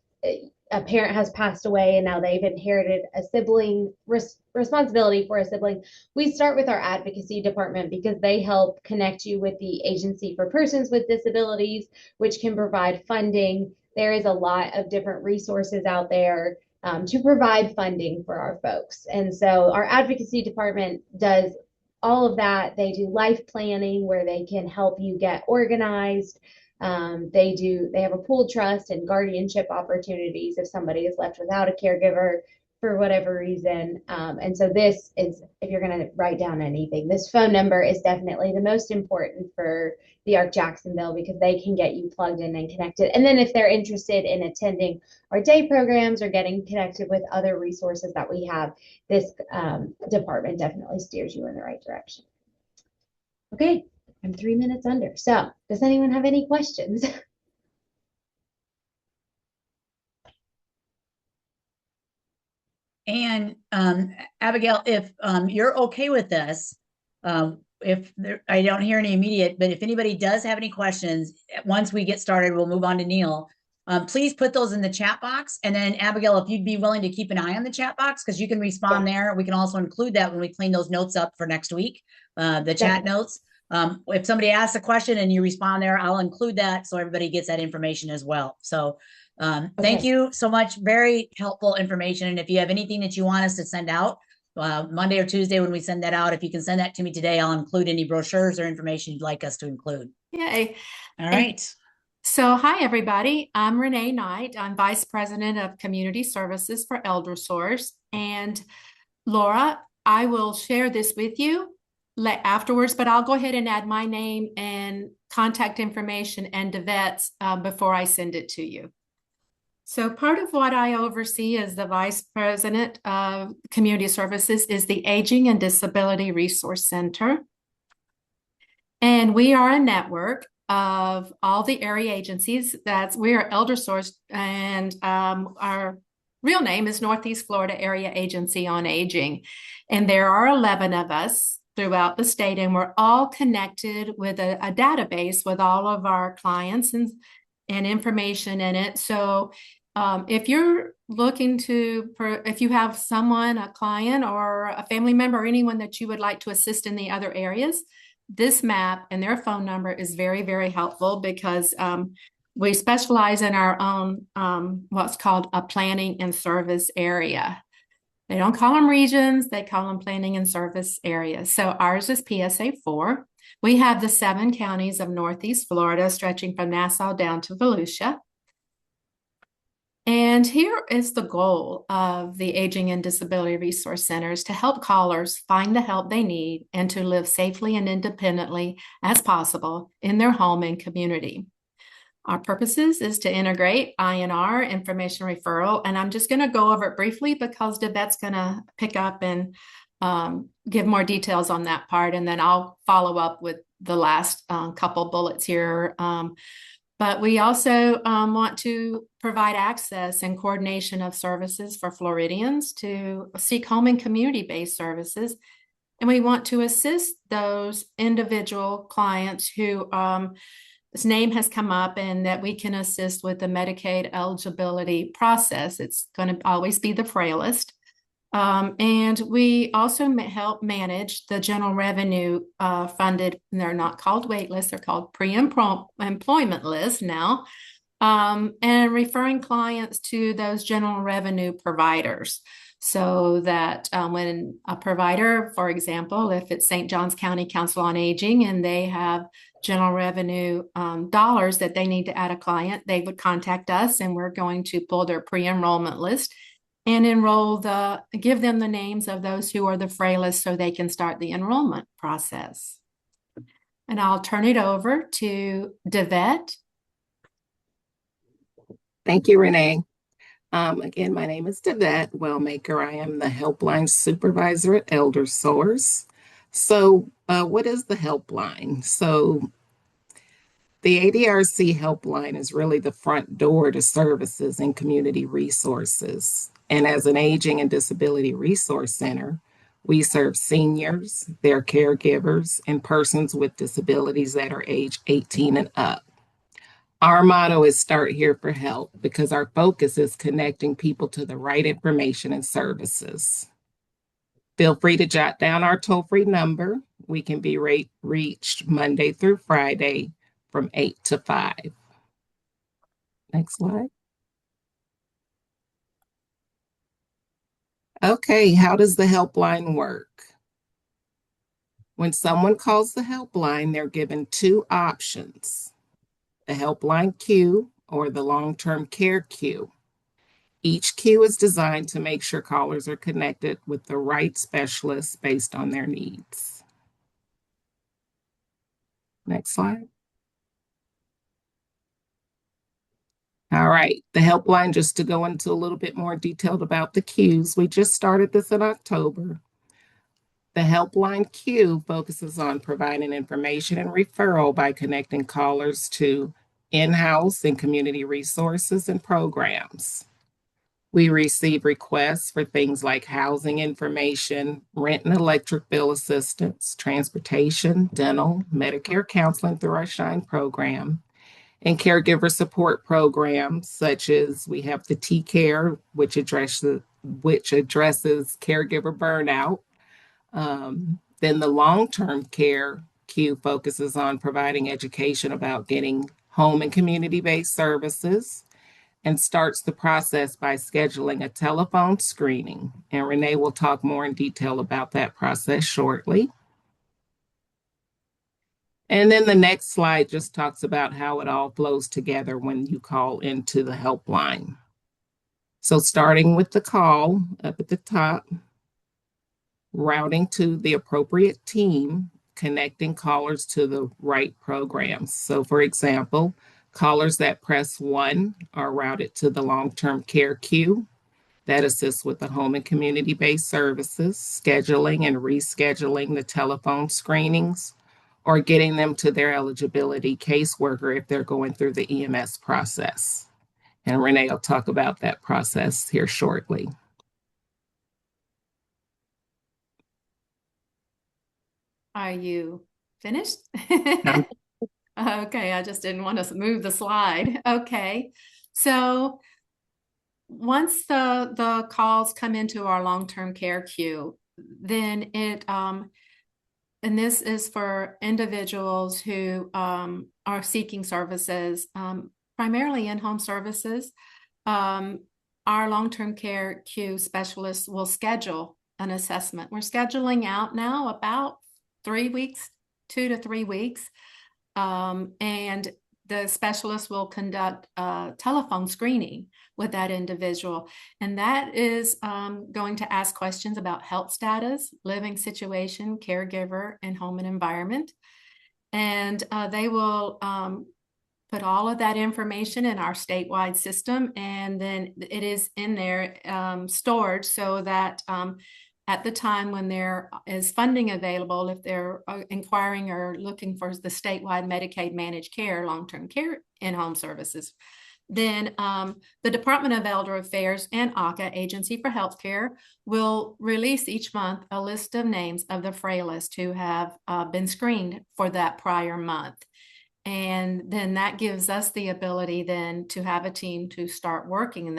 a parent has passed away and now they've inherited a sibling responsibility for a sibling, we start with our advocacy department because they help connect you with the Agency for Persons with Disabilities, which can provide funding. There is a lot of different resources out there to provide funding for our folks. And so our advocacy department does all of that. They do life planning where they can help you get organized. They have a pool trust and guardianship opportunities if somebody is left without a caregiver for whatever reason. And so this is, if you're going to write down anything, this phone number is definitely the most important for the ARC Jacksonville because they can get you plugged in and connected. And then if they're interested in attending our day programs or getting connected with other resources that we have, this department definitely steers you in the right direction. Okay, I'm 3 minutes under. So does anyone have any questions? And Abigale, if you're okay with this, I don't hear any immediate, but if anybody does have any questions, once we get started, we'll move on to Neil. Please put those in the chat box. And then Abigale, if you'd be willing to keep an eye on the chat box, because you can respond there. We can also include that when we clean those notes up for next week, the chat notes. If somebody asks a question and you respond there, I'll include that so everybody gets that information as well. So thank you so much. Very helpful information. And if you have anything that you want us to send out, Monday or Tuesday when we send that out, if you can send that to me today, I'll include any brochures or information you'd like us to include. Yay. All right. So hi, everybody. I'm Renee Knight. I'm Vice President of Community Services for ElderSource. And Laura, I will share this with you afterwards, but I'll go ahead and add my name and contact information and Davette's before I send it to you. So part of what I oversee as the Vice President of Community Services is the Aging and Disability Resource Center. And we are a network of all the area agencies. We are ElderSource, and our real name is Northeast Florida Area Agency on Aging. And there are 11 of us throughout the state, and we're all connected with a database with all of our clients and information in it. So if you're looking if you have someone, a client or a family member or anyone that you would like to assist in the other areas, this map and their phone number is very, very helpful because we specialize in our own what's called a planning and service area. They don't call them regions, they call them planning and service areas. So ours is PSA 4. We have the 7 counties of Northeast Florida stretching from Nassau down to Volusia. And here is the goal of the Aging and Disability Resource Centers: to help callers find the help they need and to live safely and independently as possible in their home and community. Our purposes is to integrate INR, information referral, and I'm just going to go over it briefly because Davette's going to pick up and give more details on that part, and then I'll follow up with the last couple bullets here. But we also want to provide access and coordination of services for Floridians to seek home and community-based services. And we want to assist those individual clients who this name has come up and that we can assist with the Medicaid eligibility process. It's going to always be the frailest. And we also help manage the general revenue funded, and they're not called wait lists, they're called pre-employment lists now, and referring clients to those general revenue providers. So that when a provider, for example, if it's St. Johns County Council on Aging and they have general revenue dollars that they need to add a client, they would contact us and we're going to pull their pre-enrollment list and give them the names of those who are the frailest so they can start the enrollment process. And I'll turn it over to Davette. Thank you, Renee. Again, my name is Davette Wellmaker. I am the HelpLine Supervisor at ElderSource. So what is the HelpLine? So the ADRC HelpLine is really the front door to services and community resources. And as an aging and disability resource center, we serve seniors, their caregivers, and persons with disabilities that are age 18 and up. Our motto is Start Here for Help because our focus is connecting people to the right information and services. Feel free to jot down our toll-free number. We can be reached Monday through Friday from 8 to 5. Next slide. Okay, how does the helpline work? When someone calls the helpline, they're given two options: the helpline queue or the long-term care queue. Each queue is designed to make sure callers are connected with the right specialist based on their needs. Next slide. All right, the helpline, just to go into a little bit more detail about the queues, we just started this in October. The helpline queue focuses on providing information and referral by connecting callers to in-house and community resources and programs. We receive requests for things like housing information, rent and electric bill assistance, transportation, dental, Medicare counseling through our SHINE program, and caregiver support programs such as we have the T-Care, which addresses caregiver burnout. Then the long-term care queue focuses on providing education about getting home and community-based services and starts the process by scheduling a telephone screening. And Renee will talk more in detail about that process shortly. And then the next slide just talks about how it all flows together when you call into the helpline. So starting with the call up at the top, routing to the appropriate team, connecting callers to the right programs. So for example, callers that press 1 are routed to the long-term care queue that assists with the home and community-based services, scheduling and rescheduling the telephone screenings, or getting them to their eligibility caseworker if they're going through the EMS process. And Renee will talk about that process here shortly. Are you finished? Okay, I just didn't want to move the slide. Okay, so once the calls come into our long-term care queue, then it and this is for individuals who are seeking services, primarily in-home services. Our long-term care queue specialists will schedule an assessment. We're scheduling out now about 3 weeks, 2 to 3 weeks. And the specialist will conduct a telephone screening with that individual. And that is going to ask questions about health status, living situation, caregiver, and home and environment. And they will put all of that information in our statewide system. And then it is in there stored so that at the time when there is funding available, if they're inquiring or looking for the statewide Medicaid managed care, long-term care in-home services, then the Department of Elder Affairs and ACA, Agency for Healthcare, will release each month a list of names of the frailest who have been screened for that prior month. And then that gives us the ability then to have a team to start working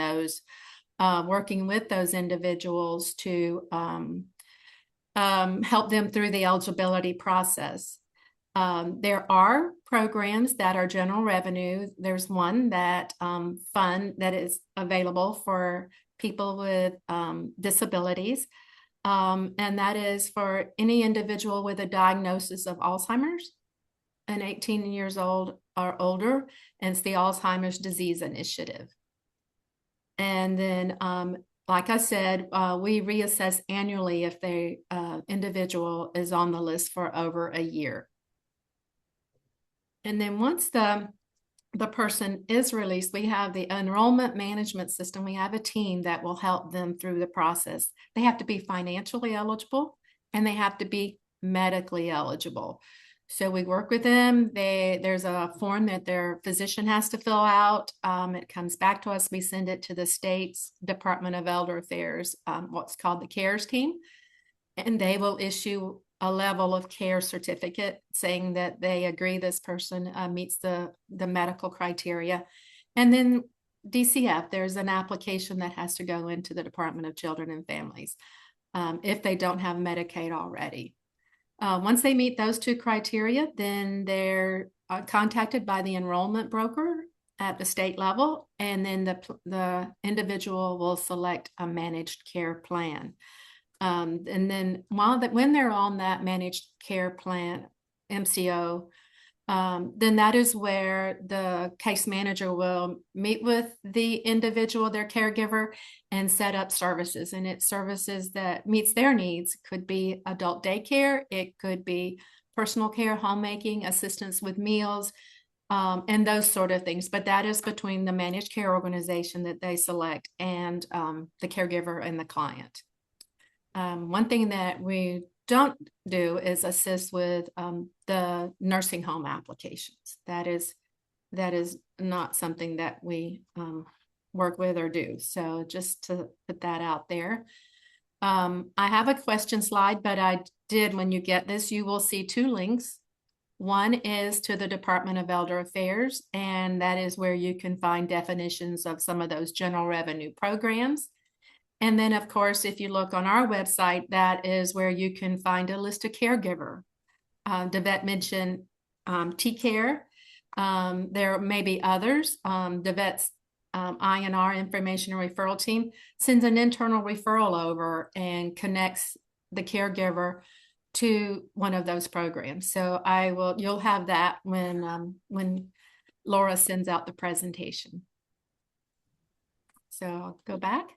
with those individuals to help them through the eligibility process. There are programs that are general revenue. There's one that fund that is available for people with disabilities. And that is for any individual with a diagnosis of Alzheimer's and 18 years old or older. And it's the Alzheimer's Disease Initiative. And then, like I said, we reassess annually if the individual is on the list for over a year. And then once the person is released, we have the enrollment management system. We have a team that will help them through the process. They have to be financially eligible and they have to be medically eligible. So we work with them. There's a form that their physician has to fill out. It comes back to us. We send it to the state's Department of Elder Affairs, what's called the CARES team, and they will issue a level of care certificate saying that they agree this person meets the medical criteria. And then DCF, there's an application that has to go into the Department of Children and Families if they don't have Medicaid already. Once they meet those two criteria, then they're contacted by the enrollment broker at the state level, and then the individual will select a managed care plan. And then when they're on that managed care plan, MCO, then that is where the case manager will meet with the individual, their caregiver, and set up services. And it's services that meets their needs. It could be adult daycare, it could be personal care, homemaking, assistance with meals, and those sort of things. But that is between the managed care organization that they select and the caregiver and the client. One thing that we don't do is assist with the nursing home applications. That is not something that we work with or do. So just to put that out there. I have a question slide, but when you get this, you will see two links. One is to the Department of Elder Affairs, and that is where you can find definitions of some of those general revenue programs. And then, of course, if you look on our website, that is where you can find a list of caregiver. Davette mentioned TCare. There may be others. Davette's INR, Information and Referral Team, sends an internal referral over and connects the caregiver to one of those programs. So you'll have that when Laura sends out the presentation. So I'll go back.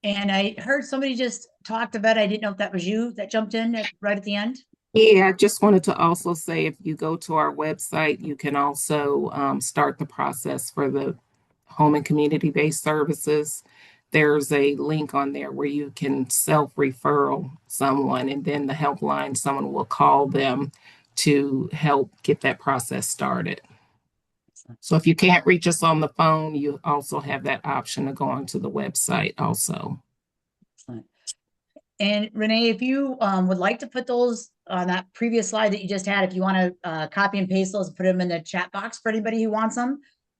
And I heard somebody just talked about, I didn't know if that was you that jumped in right at the end. Yeah, I just wanted to also say, if you go to our website, you can also start the process for the home and community-based services. There's a link on there where you can self-referral someone, and then the helpline, someone will call them to help get that process started. So if you can't reach us on the phone, you also have that option to go onto the website also. Excellent. And Renee, if you would like to put those on that previous slide that you just had, if you want to copy and paste those, put them in the chat box for anybody who wants them.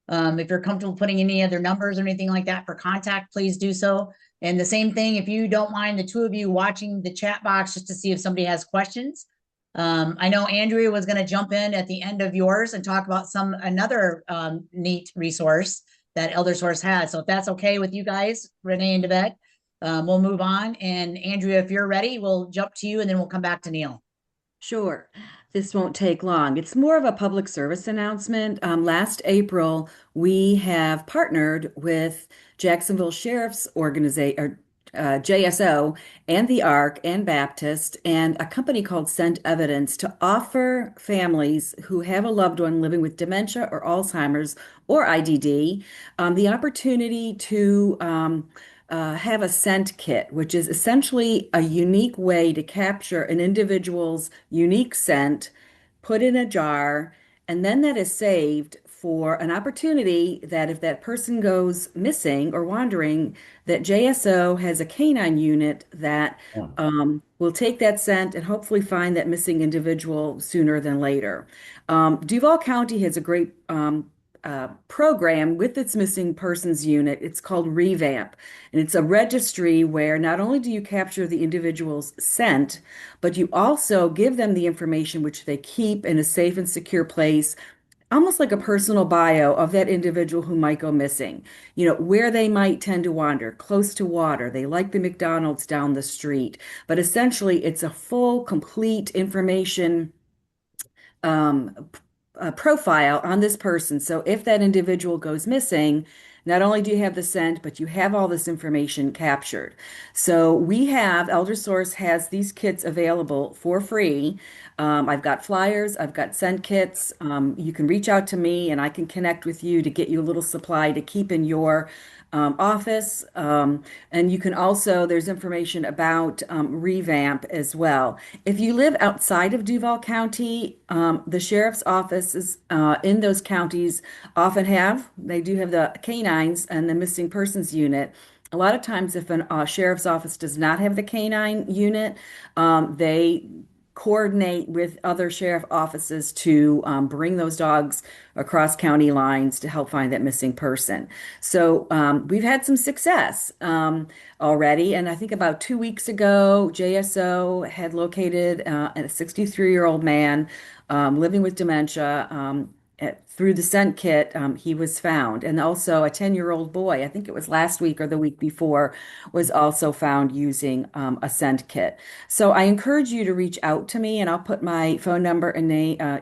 If you're comfortable putting any other numbers or anything like that for contact, please do so. And the same thing, if you don't mind, the two of you watching the chat box just to see if somebody has questions. I know Andrea was going to jump in at the end of yours and talk about another neat resource that ElderSource has. So if that's okay with you guys, Renee and Davette, we'll move on. And Andrea, if you're ready, we'll jump to you and then we'll come back to Neil. Sure. This won't take long. It's more of a public service announcement. Last April, we have partnered with Jacksonville Sheriff's Organization, JSO, and the ARC and Baptist, and a company called Send Evidence to offer families who have a loved one living with dementia or Alzheimer's or IDD the opportunity to have a scent kit, which is essentially a unique way to capture an individual's unique scent, put in a jar, and then that is saved for an opportunity that if that person goes missing or wandering, that JSO has a canine unit that will take that scent and hopefully find that missing individual sooner than later. Duval County has a great program with its missing persons unit. It's called Revamp, and it's a registry where not only do you capture the individual's scent, but you also give them the information which they keep in a safe and secure place, almost like a personal bio of that individual who might go missing. You know, where they might tend to wander, close to water, they like the McDonald's down the street. But essentially, it's a full, complete information profile on this person. So if that individual goes missing, not only do you have the scent, but you have all this information captured. So ElderSource has these kits available for free. I've got flyers, I've got scent kits. You can reach out to me and I can connect with you to get you a little supply to keep in your office. And you can also, there's information about revamp as well. If you live outside of Duval County, the sheriff's offices in those counties they do have the canines and the missing persons unit. A lot of times, if a sheriff's office does not have the canine unit, they coordinate with other sheriff offices to bring those dogs across county lines to help find that missing person. So we've had some success already. And I think about 2 weeks ago, JSO had located a 63-year-old man living with dementia. Through the scent kit, he was found. And also a 10-year-old boy, I think it was last week or the week before, was also found using a scent kit. So I encourage you to reach out to me, and I'll put my phone number and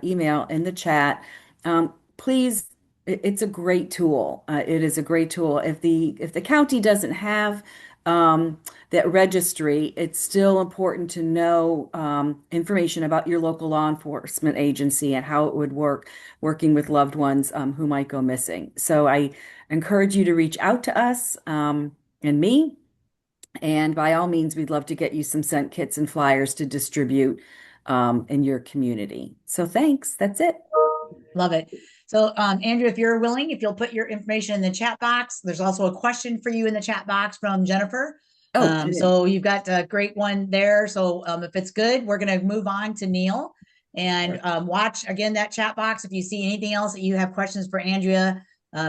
email in the chat. Please, it's a great tool. It is a great tool. If the county doesn't have that registry, it's still important to know information about your local law enforcement agency and how it would work working with loved ones who might go missing. So I encourage you to reach out to us and me. And by all means, we'd love to get you some scent kits and flyers to distribute in your community. So thanks. That's it. Love it. So, Andrew, if you're willing, if you'll put your information in the chat box, there's also a question for you in the chat box from Jennifer. So you've got a great one there. So if it's good, we're going to move on to Neil and watch again that chat box. If you see anything else that you have questions for Andrea,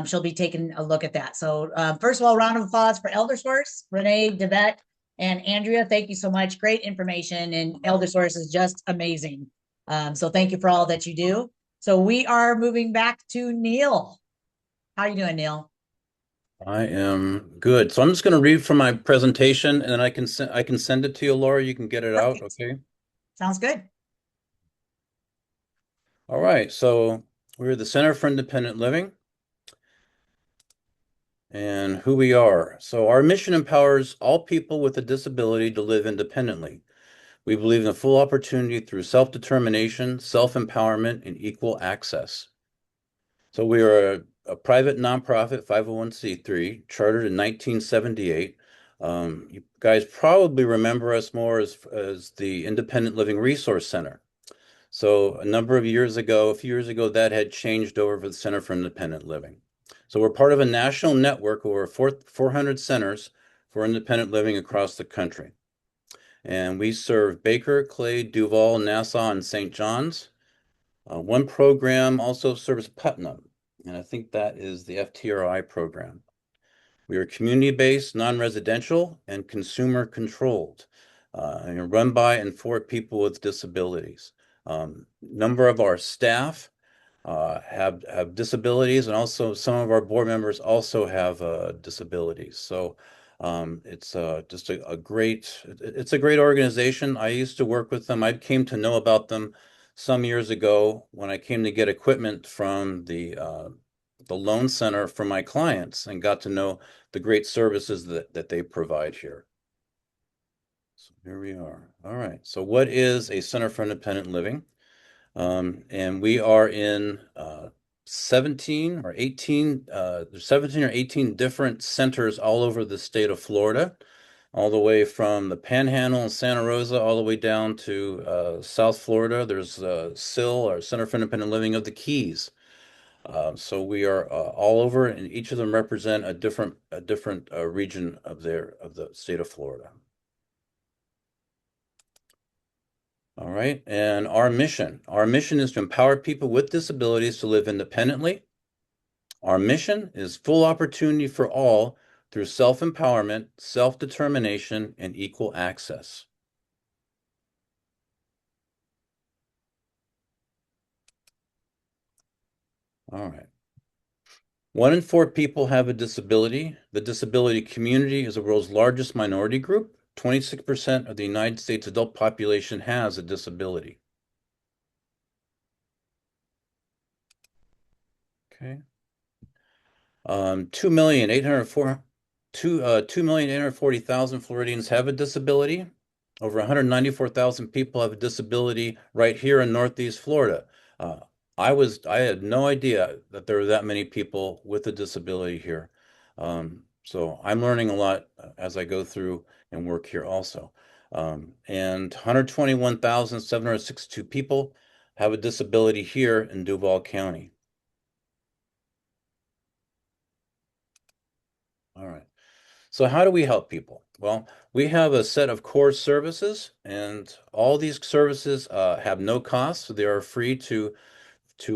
she'll be taking a look at that. So first of all, round of applause for ElderSource, Renee, Davette, and Andrea. Thank you so much. Great information, and ElderSource is just amazing. So thank you for all that you do. So we are moving back to Neil. How are you doing, Neil? I am good. So I'm just going to read from my presentation, and then I can send it to you, Laura. You can get it out, okay? Sounds good. All right. So we're the Center for Independent Living, and who we are. So our mission empowers all people with a disability to live independently. We believe in the full opportunity through self-determination, self-empowerment, and equal access. So we are a private nonprofit 501c3 chartered in 1978. You guys probably remember us more as the Independent Living Resource Center. So a few years ago, that had changed over to the Center for Independent Living. So we're part of a national network of over 400 centers for independent living across the country. And we serve Baker, Clay, Duval, Nassau, and St. John's. One program also serves Putnam, and I think that is the FTRI program. We are community-based, non-residential, and consumer-controlled, and run by and for people with disabilities. Number of our staff have disabilities, and also some of our board members also have disabilities. So it's just a great organization. I used to work with them. I came to know about them some years ago when I came to get equipment from the loan center for my clients, and got to know the great services that they provide here. So here we are. All right. So what is a Center for Independent Living? And we are in 17 or 18 different centers all over the state of Florida, all the way from the Panhandle and Santa Rosa all the way down to South Florida. There's SIL, our Center for Independent Living of the Keys. So we are all over, and each of them represent a different region of the state of Florida. All right, and our mission is to empower people with disabilities to live independently. Our mission is full opportunity for all through self-empowerment, self-determination, and equal access. All right. 1 in 4 people have a disability. The disability community is the world's largest minority group. 26% of the United States adult population has a disability. Okay. 2,840,000 Floridians have a disability. Over 194,000 people have a disability right here in Northeast Florida. I had no idea that there were that many people with a disability here. So I'm learning a lot as I go through and work here also. And 121,762 people have a disability here in Duval County. All right. So how do we help people? Well, we have a set of core services, and all these services have no cost, so they are free to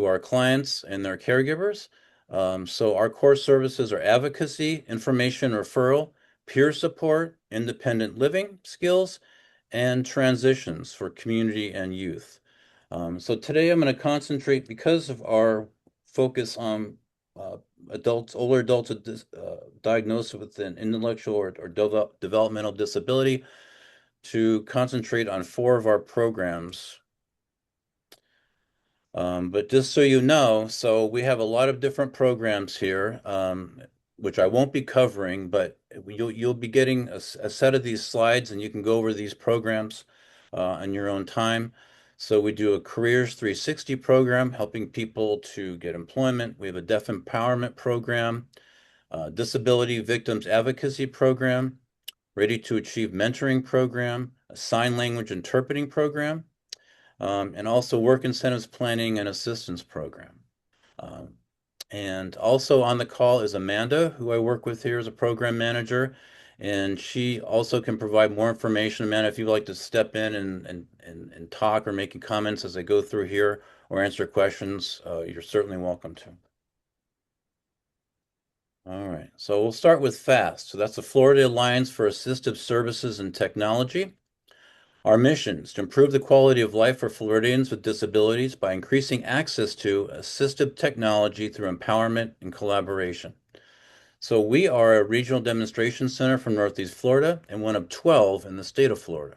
our clients and their caregivers. So our core services are advocacy, information referral, peer support, independent living skills, and transitions for community and youth. So today I'm going to concentrate, because of our focus on uh, older adults diagnosed with an intellectual or developmental disability, to concentrate on 4 of our programs. But just so you know, so we have a lot of different programs here, which I won't be covering, but you'll be getting a set of these slides, and you can go over these programs on your own time. So we do a Careers 360 program, helping people to get employment. We have a Deaf Empowerment program, Disability Victims Advocacy program, Ready to Achieve Mentoring program, a Sign Language Interpreting program, and also Work Incentives Planning and Assistance program. And also on the call is Amanda, who I work with here as a program manager, and she also can provide more information. Amanda, if you'd like to step in and talk or make comments as I go through here or answer questions, you're certainly welcome to. All right, so we'll start with FAST. So that's the Florida Alliance for Assistive Services and Technology. Our mission is to improve the quality of life for Floridians with disabilities by increasing access to assistive technology through empowerment and collaboration. So we are a regional demonstration center from Northeast Florida and one of 12 in the state of Florida.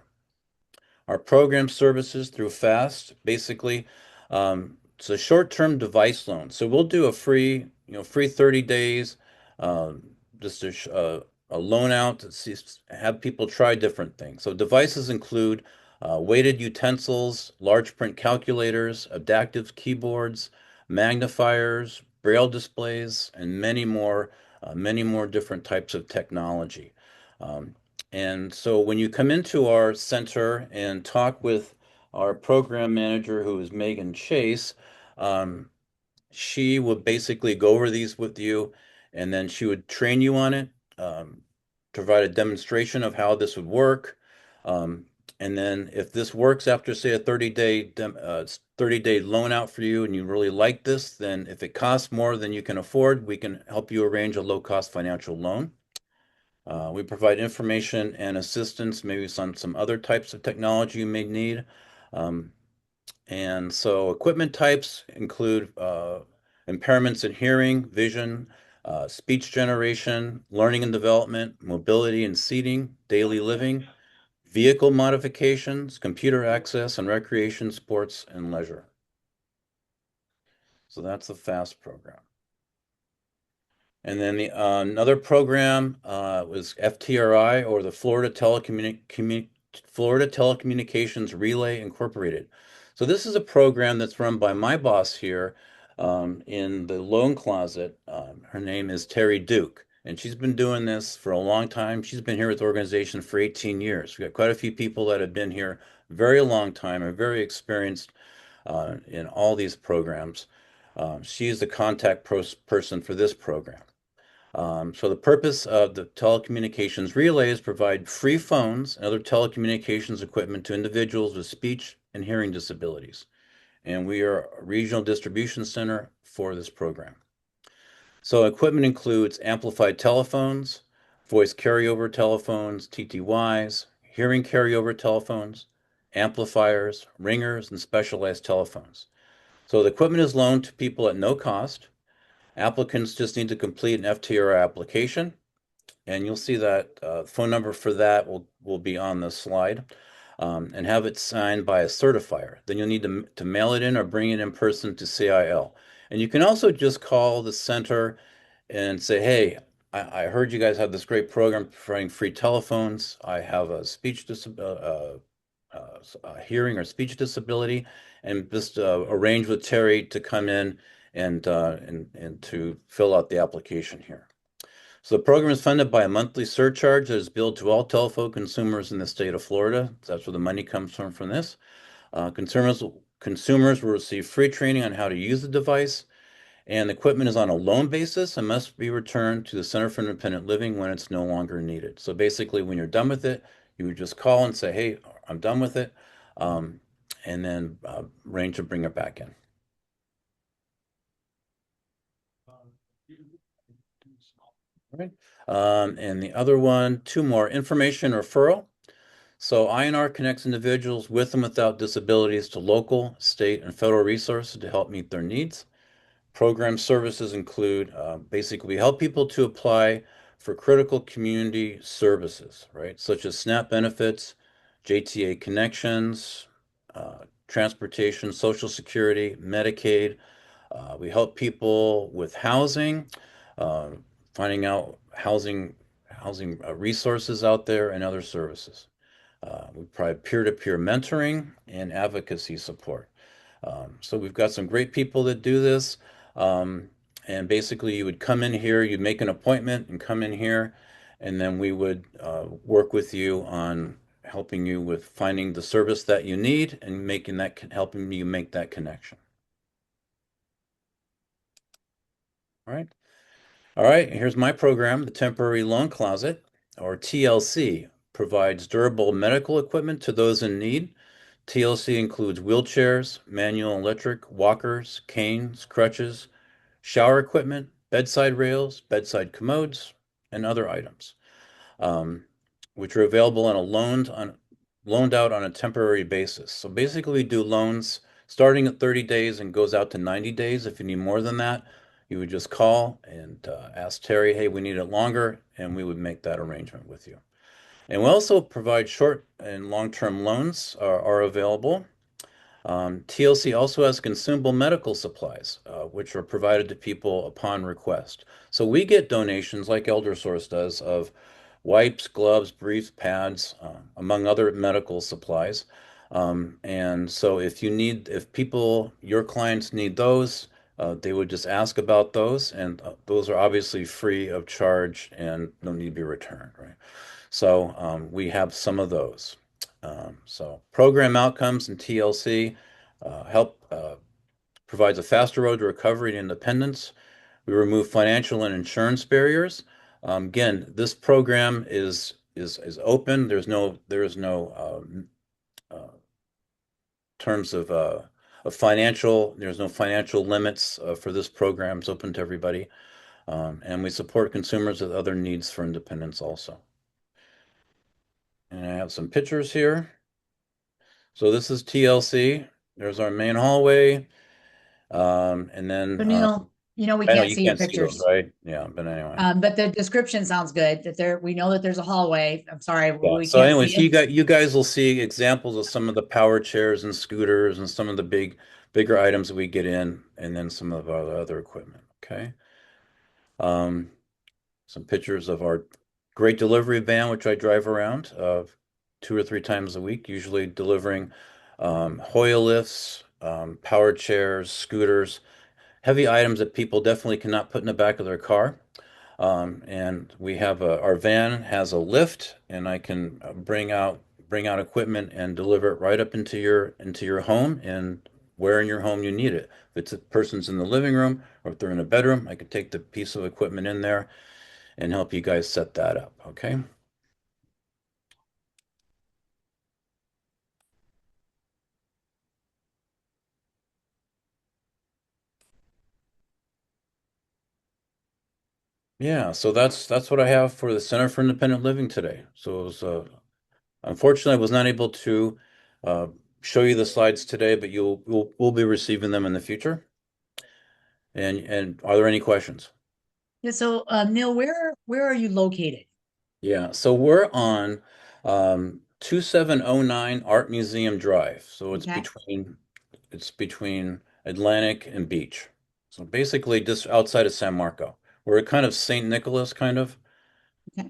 Our program services through FAST, basically, it's a short-term device loan. So we'll do a free 30 days, just a loan out to have people try different things. So devices include weighted utensils, large print calculators, adaptive keyboards, magnifiers, braille displays, and many more different types of technology. And so when you come into our center and talk with our program manager, who is Megan Chase, she would basically go over these with you, and then she would train you on it, provide a demonstration of how this would work. And then if this works after, say, a 30-day loan out for you, and you really like this, then if it costs more than you can afford, we can help you arrange a low-cost financial loan. We provide information and assistance, maybe some other types of technology you may need. And so equipment types include impairments in hearing, vision, speech generation, learning and development, mobility and seating, daily living, vehicle modifications, computer access, and recreation, sports, and leisure. So that's the FAST program. And then another program was FTRI, or the Florida Telecommunications Relay Incorporated. So this is a program that's run by my boss here in the loan closet. Her name is Terry Duke, and she's been doing this for a long time. She's been here with the organization for 18 years. We've got quite a few people that have been here a very long time, are very experienced in all these programs. She's the contact person for this program. So the purpose of the telecommunications relay is provide free phones and other telecommunications equipment to individuals with speech and hearing disabilities. And we are a regional distribution center for this program. So equipment includes amplified telephones, voice carryover telephones, TTYs, hearing carryover telephones, amplifiers, ringers, and specialized telephones. So the equipment is loaned to people at no cost. Applicants just need to complete an FTR application, and you'll see that phone number for that will be on the slide, and have it signed by a certifier. Then you'll need to mail it in or bring it in person to CIL. And you can also just call the center and say, hey, I heard you guys have this great program providing free telephones. I have a hearing or speech disability, and just arrange with Terry to come in and to fill out the application here. So the program is funded by a monthly surcharge that is billed to all telephone consumers in the state of Florida. That's where the money comes from this. Consumers will receive free training on how to use the device, and the equipment is on a loan basis and must be returned to the Center for Independent Living when it's no longer needed. So basically, when you're done with it, you would just call and say, hey, I'm done with it, and then arrange to bring it back in. All right. And the other one, two more, information referral. So INR connects individuals with and without disabilities to local, state, and federal resources to help meet their needs. Program services include basically we help people to apply for critical community services, right? Such as SNAP benefits, JTA connections, transportation, Social Security, Medicaid. We help people with housing, finding out housing resources out there and other services. We provide peer-to-peer mentoring and advocacy support. So we've got some great people that do this. And basically you would come in here, you'd make an appointment and come in here, and then we would work with you on helping you with finding the service that you need and helping you make that connection. All right. All right, here's my program, the Temporary Loan Closet, or TLC, provides durable medical equipment to those in need. TLC includes wheelchairs, manual and electric, walkers, canes, crutches, shower equipment, bedside rails, bedside commodes, and other items, which are available on loaned out on a temporary basis. So basically we do loans starting at 30 days and goes out to 90 days. If you need more than that, you would just call and ask Terry, hey, we need it longer, and we would make that arrangement with you. And we also provide short and long-term loans are available. TLC also has consumable medical supplies, which are provided to people upon request. So we get donations like ElderSource does of wipes, gloves, briefs, pads, among other medical supplies. And so if your clients need those, they would just ask about those, and those are obviously free of charge and don't need to be returned, right? So we have some of those. So program outcomes and TLC help provides a faster road to recovery and independence. We remove financial and insurance barriers. Again, this program is open. There is no terms of financial. There's no financial limits for this program. It's open to everybody, and we support consumers with other needs for independence also. And I have some pictures here. So this is TLC. There's our main hallway. And then Neil, we I know can't you see your can't see pictures. those, right? Yeah, but anyway. But the description sounds good. We know that there's a hallway. I'm sorry, Yeah. we So can't anyways, see it. you guys will see examples of some of the power chairs and scooters and some of the bigger items that we get in, and then some of our other equipment. Okay. Some pictures of our great delivery van, which I drive around 2 or 3 times a week, usually delivering Hoya lifts, power chairs, scooters, heavy items that people definitely cannot put in the back of their car. And we have our van has a lift, and I can bring out equipment and deliver it right up into your home and where in your home you need it. If it's a person's in the living room or if they're in a bedroom, I can take the piece of equipment in there and help you guys set that up. Okay. Yeah, so that's what I have for the Center for Independent Living today. So it was unfortunately I was not able to show you the slides today, but we'll be receiving them in the future. And are there any questions? Yeah, so Neil, where are you located? Yeah, so we're on 2709 Art Museum Drive. So it's Okay. between Atlantic and Beach. So basically just outside of San Marco. We're kind of St. Nicholas kind of. Okay.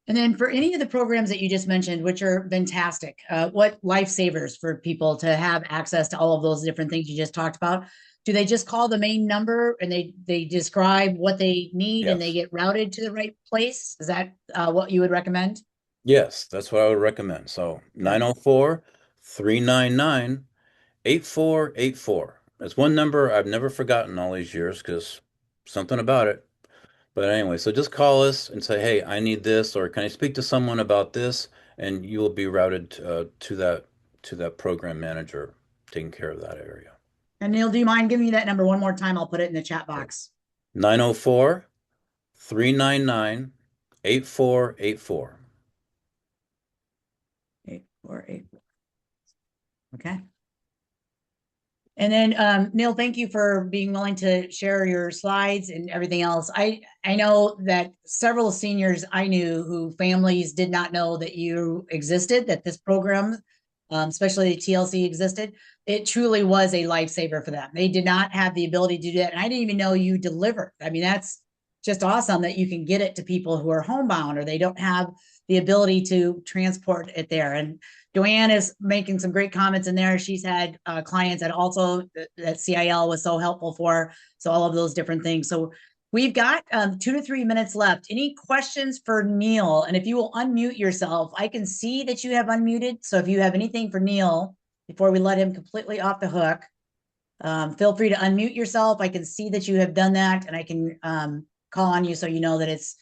And then for any of the programs that you just mentioned, which are fantastic, what lifesavers for people to have access to all of those different things you just talked about? do they just call the main number and they describe what they need and they Yes. get routed to the right place? Is that what you would recommend? Yes, that's what I would recommend. So 904-399-8484. That's one number I've never forgotten all these years because something about it. But anyway, so just call us and say, hey, I need this, or can I speak to someone about this? And you will be routed to that program manager taking care of that area. And Neil, do you mind giving me that number one more time? I'll put it in the chat box. 904-399-8484. 8484. Okay. And then Neil, thank you for being willing to share your slides and everything else. I know that several seniors I knew who families did not know that you existed, that this program, especially the TLC existed. It truly was a lifesaver for them. They did not have the ability to do that. And I didn't even know you delivered. I mean, that's just awesome that you can get it to people who are homebound or they don't have the ability to transport it there. And Joanne is making some great comments in there. She's had clients that also that CIL was so helpful for. So all of those different things. So we've got 2 to 3 minutes left. Any questions for Neil? And if you will unmute yourself, I can see that you have unmuted. So if you have anything for Neil, before we let him completely off the hook, feel free to unmute yourself. I can see that you have done that and I can call on you so you know that it's,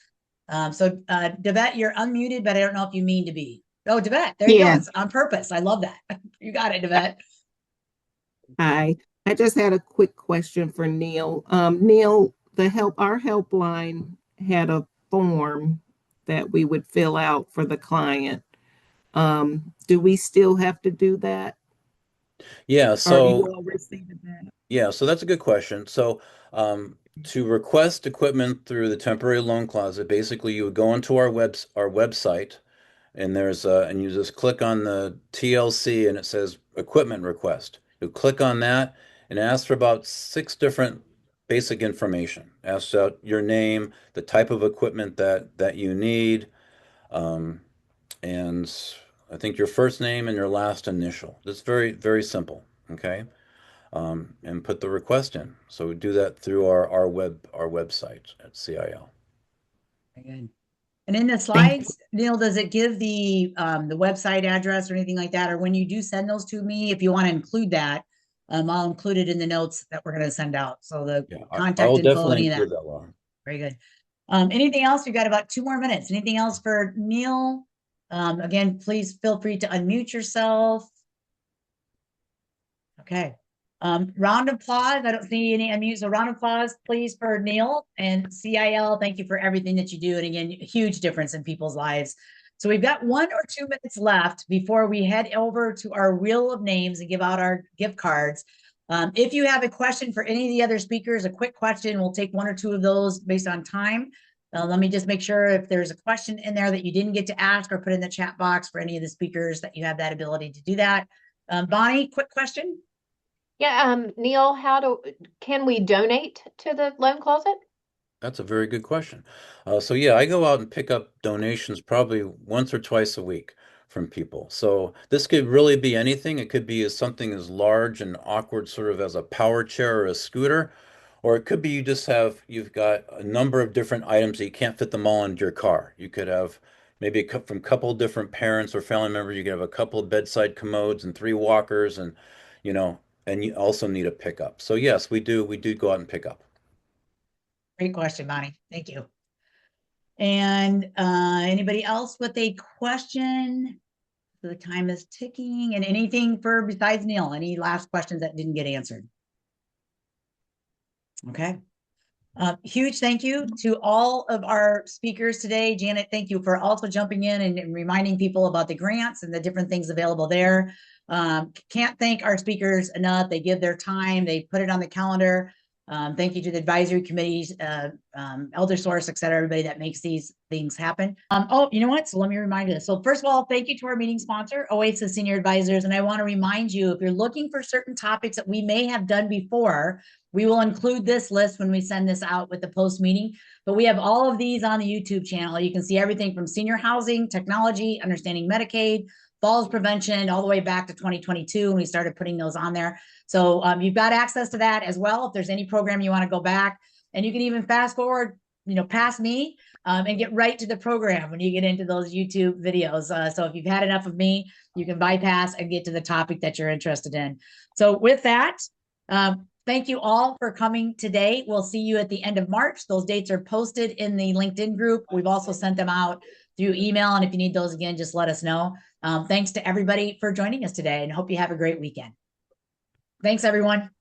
Davette, you're unmuted, but I don't know if you mean to be. Oh, Davette, there you go. It's on purpose. I love that. You got it, Davette. Hi, I just had a quick question for Neil. Neil, our helpline had a form that we would fill out for the client. Do we still have to do that? Yeah, Or so you all received that? yeah, so that's a good question. So to request equipment through the temporary loan closet, basically you would go onto our website and and you just click on the TLC and it says equipment request. You click on that and ask for about 6 different basic information. Ask out your name, the type of equipment that you need, and I think your first name and your last initial. It's very, very simple. Okay. And put the request in. So we do that through our website at CIL. Very good. And in the slides, Neil, does it give the website address or anything like that? Or when you do send those to me, if you want to include that, I'll include it in the notes that we're going to send out. So the contact I'll info, definitely any of include that. that, Laura. Very good. Anything else? We've got about 2 more minutes. Anything else for Neil? Again, please feel free to unmute yourself. Okay. Round of applause. I don't see any unmute. So round of applause, please, for Neil and CIL. Thank you for everything that you do. And again, a huge difference in people's lives. So we've got 1 or 2 minutes left before we head over to our reel of names and give out our gift cards. If you have a question for any of the other speakers, a quick question, we'll take 1 or 2 of those based on time. Let me just make sure if there's a question in there that you didn't get to ask or put in the chat box for any of the speakers that you have that ability to do that. Bonnie, quick question. Yeah, Neil, can we donate to the loan closet? That's a very good question. So yeah, I go out and pick up donations probably once or twice a week from people. So this could really be anything. It could be something as large and awkward sort of as a power chair or a scooter, or it could be you've got a number of different items that you can't fit them all into your car. You could have maybe from a couple of different parents or family members. You could have a couple of bedside commodes and 3 walkers, and and you also need a pickup. So yes, we do go out and pick up. Great question, Bonnie. Thank you. And anybody else with a question? So the time is ticking. And anything besides Neil? Any last questions that didn't get answered? Okay. Huge thank you to all of our speakers today. Janet, thank you for also jumping in and reminding people about the grants and the different things available there. Can't thank our speakers enough. They give their time. They put it on the calendar. Thank you to the advisory committees, ElderSource, et cetera, everybody that makes these things happen. Oh, you know what? So let me remind you. So first of all, thank you to our meeting sponsor, Oasis Senior Advisors. And I want to remind you, if you're looking for certain topics that we may have done before, we will include this list when we send this out with the post meeting. But we have all of these on the YouTube channel. You can see everything from senior housing, technology, understanding Medicaid, falls prevention all the way back to 2022, and we started putting those on there. So you've got access to that as well. If there's any program you want to go back, and you can even fast forward, past me, and get right to the program when you get into those YouTube videos. So if you've had enough of me, you can bypass and get to the topic that you're interested in. So with that, thank you all for coming today. We'll see you at the end of March. Those dates are posted in the LinkedIn group. We've also sent them out through email. And if you need those again, just let us know. Thanks to everybody for joining us today, and hope you have a great weekend. Thanks, everyone.